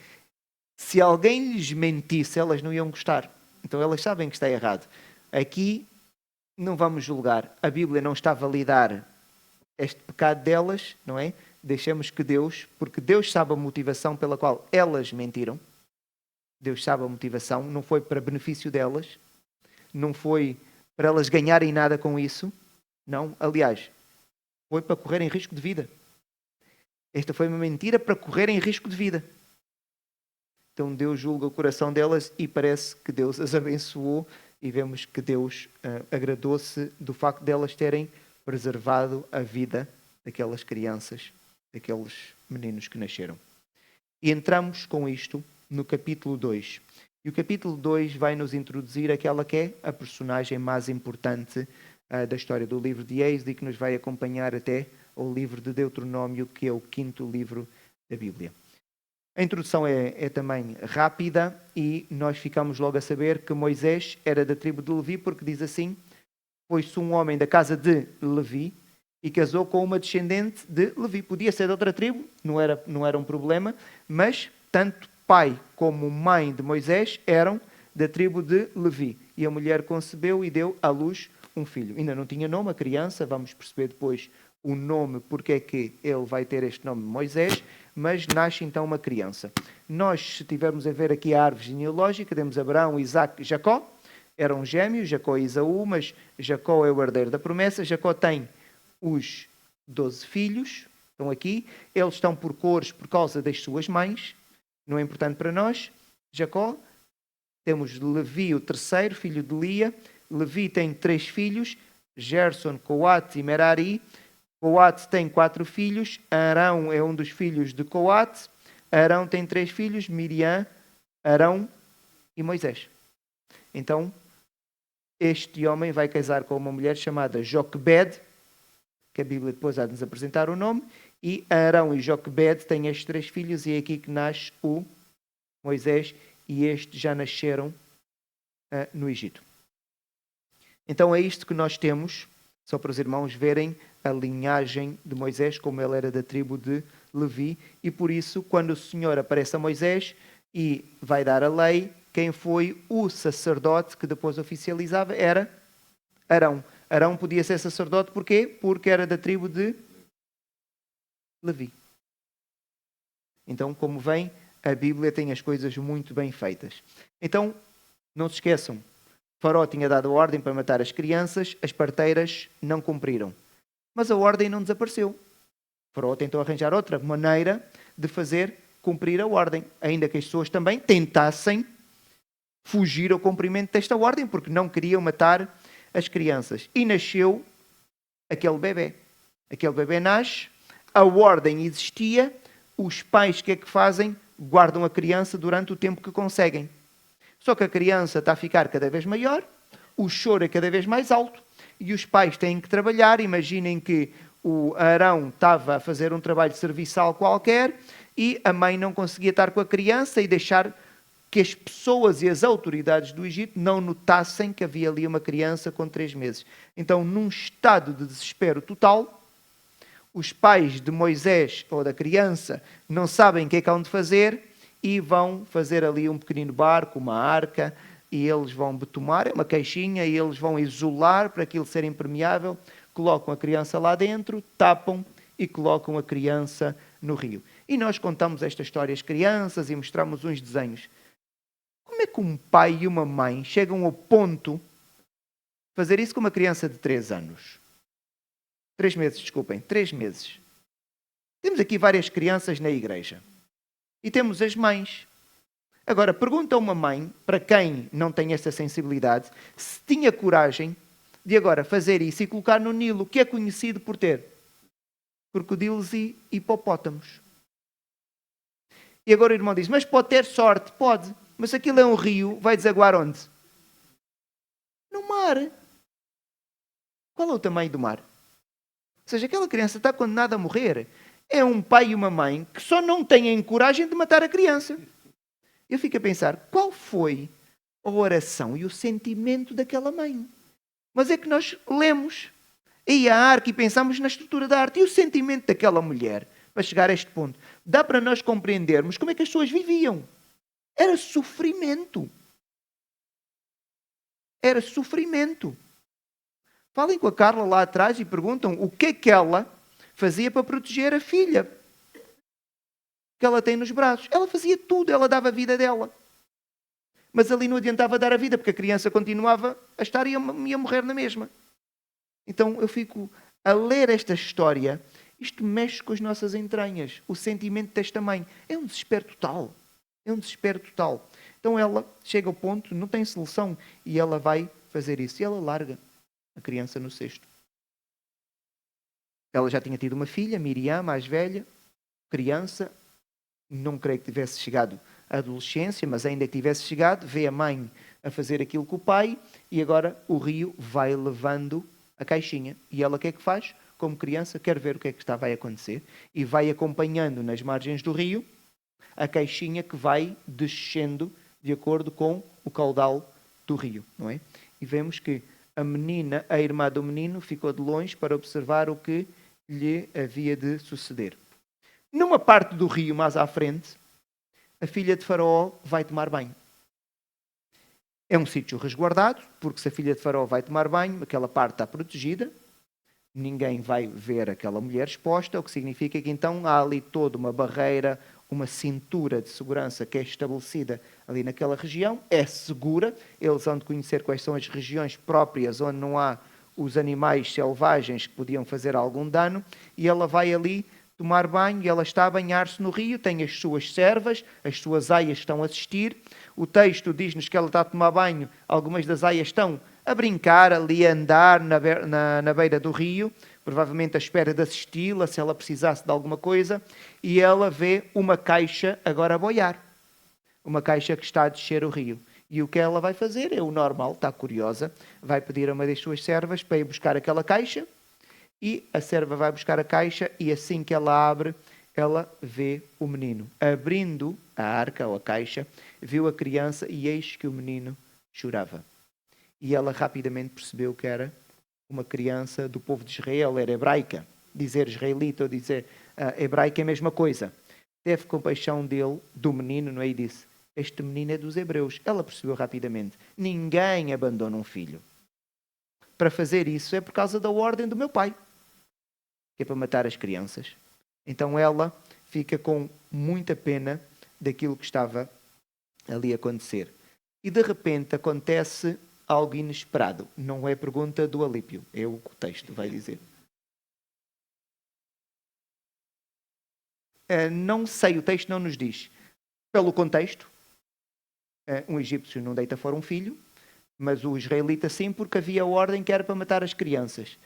se alguém lhes mentisse, elas não iam gostar. Então elas sabem que está errado. Aqui não vamos julgar. A Bíblia não está a validar este pecado delas, não é? Deixemos que Deus, porque Deus sabe a motivação pela qual elas mentiram. Deus sabe a motivação, não foi para benefício delas, não foi para elas ganharem nada com isso, não. Aliás, foi para correrem risco de vida. Esta foi uma mentira para correrem risco de vida. Então Deus julga o coração delas e parece que Deus as abençoou e vemos que Deus agradou-se do facto delas terem preservado a vida daquelas crianças, daqueles meninos que nasceram. E entramos com isto no capítulo 2. E o capítulo 2 vai nos introduzir aquela que é a personagem mais importante da história do livro de Êxodo e que nos vai acompanhar até ao livro de Deuteronômio, que é o 5º livro da Bíblia. A introdução é também rápida e nós ficamos logo a saber que Moisés era da tribo de Levi, porque diz assim: foi-se um homem da casa de Levi e casou com uma descendente de Levi. Podia ser de outra tribo, não era um problema, mas tanto pai como mãe de Moisés eram da tribo de Levi. E a mulher concebeu e deu à luz um filho. Ainda não tinha nome, a criança, vamos perceber depois o nome, porque é que ele vai ter este nome Moisés, mas nasce então uma criança. Nós, se tivermos a ver aqui a árvore genealógica, temos Abraão, Isaac e Jacó, eram gêmeos, Jacó e Esaú, mas Jacó é o herdeiro da promessa. Jacó tem os 12 filhos, estão aqui, eles estão por cores por causa das suas mães, não é importante para nós. Jacó, temos Levi, o terceiro, filho de Lia. Levi tem 3 filhos, Gerson, Coate e Merari. Coate tem 4 filhos, Arão é um dos filhos de Coate. Arão tem 3 filhos, Miriam, Arão e Moisés. Então, este homem vai casar com uma mulher chamada Joquebed, que a Bíblia depois há de nos apresentar o nome, e Arão e Joquebed têm estes 3 filhos, e é aqui que nasce o Moisés, e estes já nasceram no Egito. Então é isto que nós temos, só para os irmãos verem a linhagem de Moisés, como ele era da tribo de Levi, e por isso, quando o Senhor aparece a Moisés e vai dar a lei, quem foi o sacerdote que depois oficializava era Arão. Arão podia ser sacerdote, porquê? Porque era da tribo de Levi. Então, como vem, a Bíblia tem as coisas muito bem feitas. Então, não se esqueçam, Faraó tinha dado a ordem para matar as crianças, as parteiras não cumpriram. Mas a ordem não desapareceu. Faraó tentou arranjar outra maneira de fazer cumprir a ordem, ainda que as pessoas também tentassem fugir ao cumprimento desta ordem, porque não queriam matar as crianças. E nasceu aquele bebê. Aquele bebê nasce, a ordem existia, os pais o que é que fazem? Guardam a criança durante o tempo que conseguem. Só que a criança está a ficar cada vez maior, o choro é cada vez mais alto e os pais têm que trabalhar. Imaginem que o Arão estava a fazer um trabalho serviçal qualquer e a mãe não conseguia estar com a criança e deixar que as pessoas e as autoridades do Egito não notassem que havia ali uma criança com 3 meses. Então, num estado de desespero total, os pais de Moisés ou da criança não sabem o que é que hão de fazer e vão fazer ali um pequenino barco, uma arca, e eles vão betumar, é uma caixinha, e eles vão isolar para aquilo ser impermeável, colocam a criança lá dentro, tapam e colocam a criança no rio. E nós contamos esta história às crianças e mostramos uns desenhos. Como é que um pai e uma mãe chegam ao ponto de fazer isso com uma criança de 3 anos? 3 meses, desculpem, 3 meses. Temos aqui várias crianças na igreja. E temos as mães. Agora, pergunta a uma mãe, para quem não tem essa sensibilidade, se tinha coragem de agora fazer isso e colocar no Nilo, que é conhecido por ter crocodilos e hipopótamos. E agora o irmão diz, mas pode ter sorte? Pode. Mas se aquilo é um rio, vai desaguar onde? No mar. Qual é o tamanho do mar? Ou seja, aquela criança está condenada a morrer. É um pai e uma mãe que só não têm coragem de matar a criança. Eu fico a pensar, qual foi a oração e o sentimento daquela mãe? Mas é que nós lemos aí a arca e pensamos na estrutura da arte. E o sentimento daquela mulher, para chegar a este ponto, dá para nós compreendermos como é que as pessoas viviam. Era sofrimento. Era sofrimento. Falem com a Carla lá atrás e perguntam o que é que ela fazia para proteger a filha que ela tem nos braços. Ela fazia tudo, ela dava a vida dela. Mas ali não adiantava dar a vida, porque a criança continuava a estar e ia morrer na mesma. Então eu fico a ler esta história, isto mexe com as nossas entranhas. O sentimento desta mãe é um desespero total. É um desespero total. Então ela chega ao ponto, não tem solução, e ela vai fazer isso. E ela larga a criança no cesto. Ela já tinha tido uma filha, Miriam, mais velha, criança, não creio que tivesse chegado à adolescência, mas ainda que tivesse chegado, vê a mãe a fazer aquilo com o pai e agora o rio vai levando a caixinha. E ela o que é que faz? Como criança, quer ver o que é que está a acontecer e vai acompanhando nas margens do rio a caixinha que vai descendo de acordo com o caudal do rio, não é? E vemos que a menina, a irmã do menino, ficou de longe para observar o que lhe havia de suceder. Numa parte do rio mais à frente, a filha de Faraó vai tomar banho. É um sítio resguardado, porque se a filha de Faraó vai tomar banho, aquela parte está protegida, ninguém vai ver aquela mulher exposta, o que significa que então há ali toda uma barreira, uma cintura de segurança que é estabelecida ali naquela região, é segura, eles vão de conhecer quais são as regiões próprias onde não há os animais selvagens que podiam fazer algum dano, e ela vai ali tomar banho, e ela está a banhar-se no rio, tem as suas servas, as suas aias estão a assistir. O texto diz-nos que ela está a tomar banho, algumas das aias estão a brincar ali, a andar na beira do rio, provavelmente à espera de assisti-la, se ela precisasse de alguma coisa, e ela vê uma caixa agora a boiar. Uma caixa que está a descer o rio. E o que ela vai fazer é o normal, está curiosa, vai pedir a uma das suas servas para ir buscar aquela caixa, e a serva vai buscar a caixa e assim que ela abre, ela vê o menino. Abrindo a arca ou a caixa, viu a criança e eis que o menino chorava. E ela rapidamente percebeu que era uma criança do povo de Israel, era hebraica. Dizer israelita ou dizer hebraica é a mesma coisa. Teve compaixão dele, do menino, não é? E disse, este menino é dos hebreus. Ela percebeu rapidamente. Ninguém abandona um filho. Para fazer isso é por causa da ordem do meu pai, que é para matar as crianças. Então ela fica com muita pena daquilo que estava ali a acontecer. E de repente acontece algo inesperado. Não é pergunta do Alípio, é o que o texto vai dizer. Não sei, o texto não nos diz. Pelo contexto, um egípcio não deita fora um filho, mas o israelita sim, porque havia ordem que era para matar as crianças.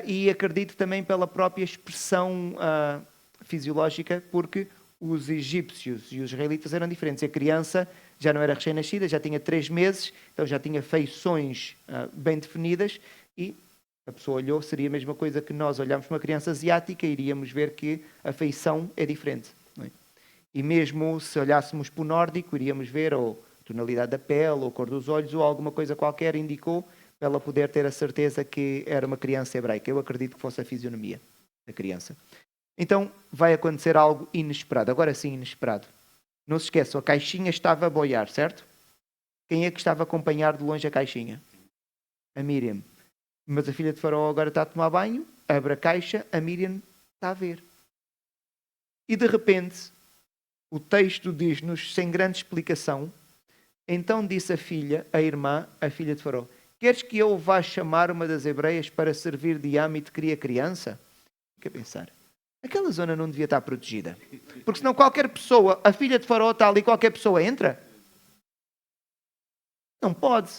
E acredito também pela própria expressão fisiológica, porque os egípcios e os israelitas eram diferentes. A criança já não era recém-nascida, já tinha 3 meses, então já tinha feições bem definidas, e a pessoa olhou, seria a mesma coisa que nós olharmos para uma criança asiática e iríamos ver que a feição é diferente. Não é? E mesmo se olhássemos para o nórdico, iríamos ver ou tonalidade da pele, ou cor dos olhos, ou alguma coisa qualquer indicou para ela poder ter a certeza que era uma criança hebraica. Eu acredito que fosse a fisionomia da criança. Então vai acontecer algo inesperado. Agora sim, inesperado. Não se esqueçam, a caixinha estava a boiar, certo? Quem é que estava a acompanhar de longe a caixinha? A Miriam. Mas a filha de Faraó agora está a tomar banho, abre a caixa, a Miriam está a ver. E de repente, o texto diz-nos, sem grande explicação, então disse a filha, a irmã, a filha de Faraó, queres que eu vá chamar uma das hebreias para servir de amo e te cria criança? Fica a pensar. Aquela zona não devia estar protegida. Porque senão qualquer pessoa, a filha de Faraó está ali, qualquer pessoa entra. Não pode.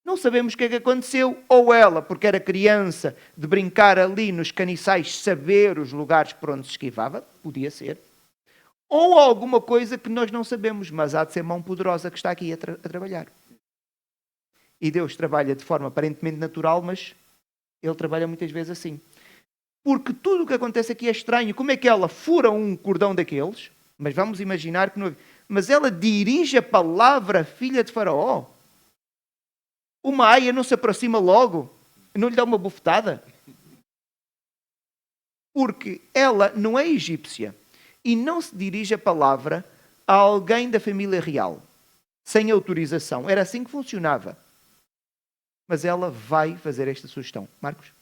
Não sabemos o que é que aconteceu. Ou ela, porque era criança, de brincar ali nos caniçais, saber os lugares por onde se esquivava. Podia ser. Ou alguma coisa que nós não sabemos, mas há de ser mão poderosa que está aqui a trabalhar. E Deus trabalha de forma aparentemente natural, mas Ele trabalha muitas vezes assim. Porque tudo o que acontece aqui é estranho. Como é que ela fura um cordão daqueles? Mas vamos imaginar que não... Mas ela dirige a palavra à filha de Faraó. Uma aia não se aproxima logo? Não lhe dá uma bufetada? Porque ela não é egípcia. E não se dirige a palavra a alguém da família real. Sem autorização. Era assim que funcionava. Mas ela vai fazer esta sugestão. Marcos?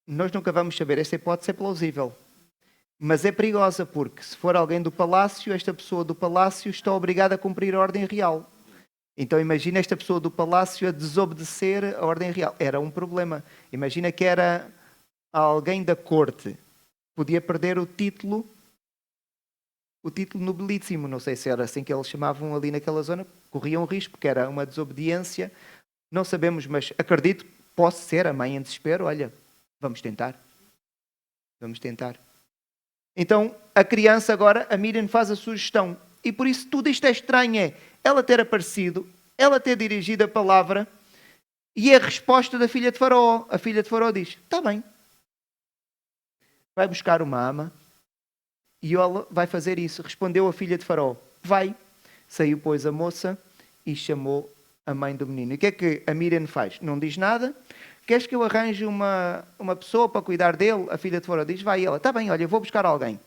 Nós nunca vamos saber. Esta hipótese é plausível. Mas é perigosa porque, se for alguém do palácio, esta pessoa do palácio está obrigada a cumprir a ordem real. Então imagina esta pessoa do palácio a desobedecer a ordem real. Era um problema. Imagina que era alguém da corte. Podia perder o título nobilíssimo. Não sei se era assim que eles chamavam ali naquela zona. Corriam um risco, porque era uma desobediência. Não sabemos, mas acredito que possa ser a mãe em desespero. Olha, vamos tentar. Vamos tentar. Então, a criança agora, a Miriam faz a sugestão. E por isso tudo isto é estranho. É ela ter aparecido, ela ter dirigido a palavra e a resposta da filha de Faraó. A filha de Faraó diz, está bem. Vai buscar uma ama e ela vai fazer isso. Respondeu a filha de Faraó, vai. Saiu, pois, a moça e chamou a mãe do menino. E o que é que a Miriam faz? Não diz nada. Queres que eu arranje uma pessoa para cuidar dele? A filha de Faraó diz, vai. E ela, está bem, olha, eu vou buscar alguém.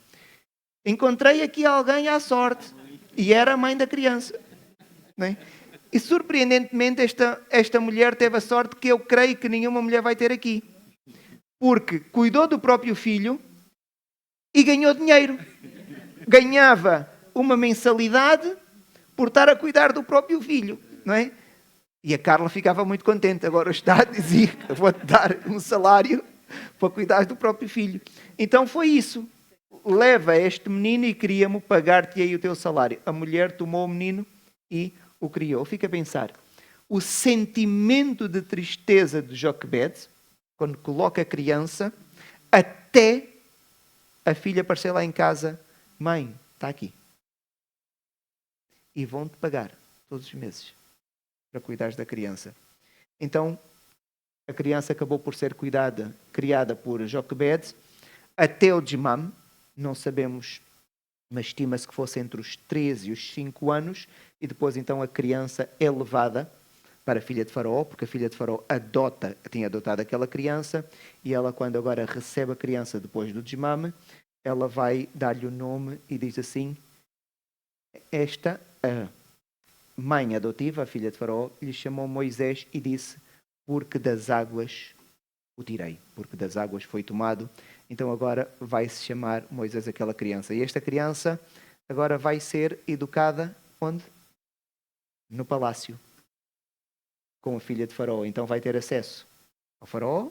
Encontrei aqui alguém à sorte. E era a mãe da criança. Não é? E surpreendentemente esta mulher teve a sorte que eu creio que nenhuma mulher vai ter aqui. Porque cuidou do próprio filho e ganhou dinheiro. Ganhava uma mensalidade por estar a cuidar do próprio filho. Não é? E a Carla ficava muito contente. Agora o Estado dizia, vou-te dar um salário para cuidar do próprio filho. Então foi isso. Leva este menino e queria-me pagar-te aí o teu salário. A mulher tomou o menino e o criou. Fica a pensar. O sentimento de tristeza de Joquebede, quando coloca a criança, até a filha aparecer lá em casa. Mãe, está aqui. E vão-te pagar todos os meses para cuidares da criança. Então, a criança acabou por ser criada por Joquebede até o desmame. Não sabemos, mas estima-se que fosse entre os 13 e os 5 anos, e depois então a criança é levada para a filha de Faraó, porque a filha de Faraó tinha adotado aquela criança, e ela, quando agora recebe a criança depois do desmame, ela vai dar-lhe o nome e diz assim, esta, a mãe adotiva, a filha de Faraó, lhe chamou Moisés e disse, porque das águas o tirei, porque das águas foi tomado. Então agora vai-se chamar Moisés aquela criança. E esta criança agora vai ser educada onde? No palácio, com a filha de Faraó. Então vai ter acesso ao Faraó,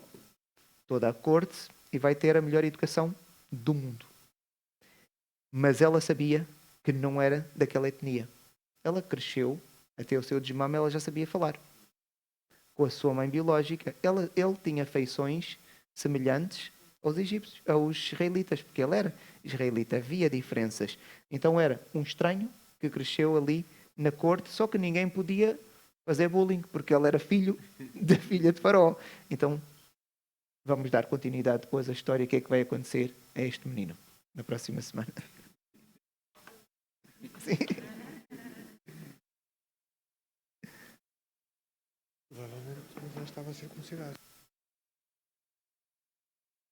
toda a corte, e vai ter a melhor educação do mundo. Mas ela sabia que não era daquela etnia. Ela cresceu, até o seu desmame, ela já sabia falar. Com a sua mãe biológica, ele tinha feições semelhantes aos egípcios, aos israelitas, porque ele era israelita, havia diferenças. Então era um estranho que cresceu ali na corte, só que ninguém podia fazer bullying, porque ele era filho da filha de Faraó. Então, vamos dar continuidade depois à história, o que é que vai acontecer a este menino na próxima semana. Sim. Provavelmente já estava circuncidado.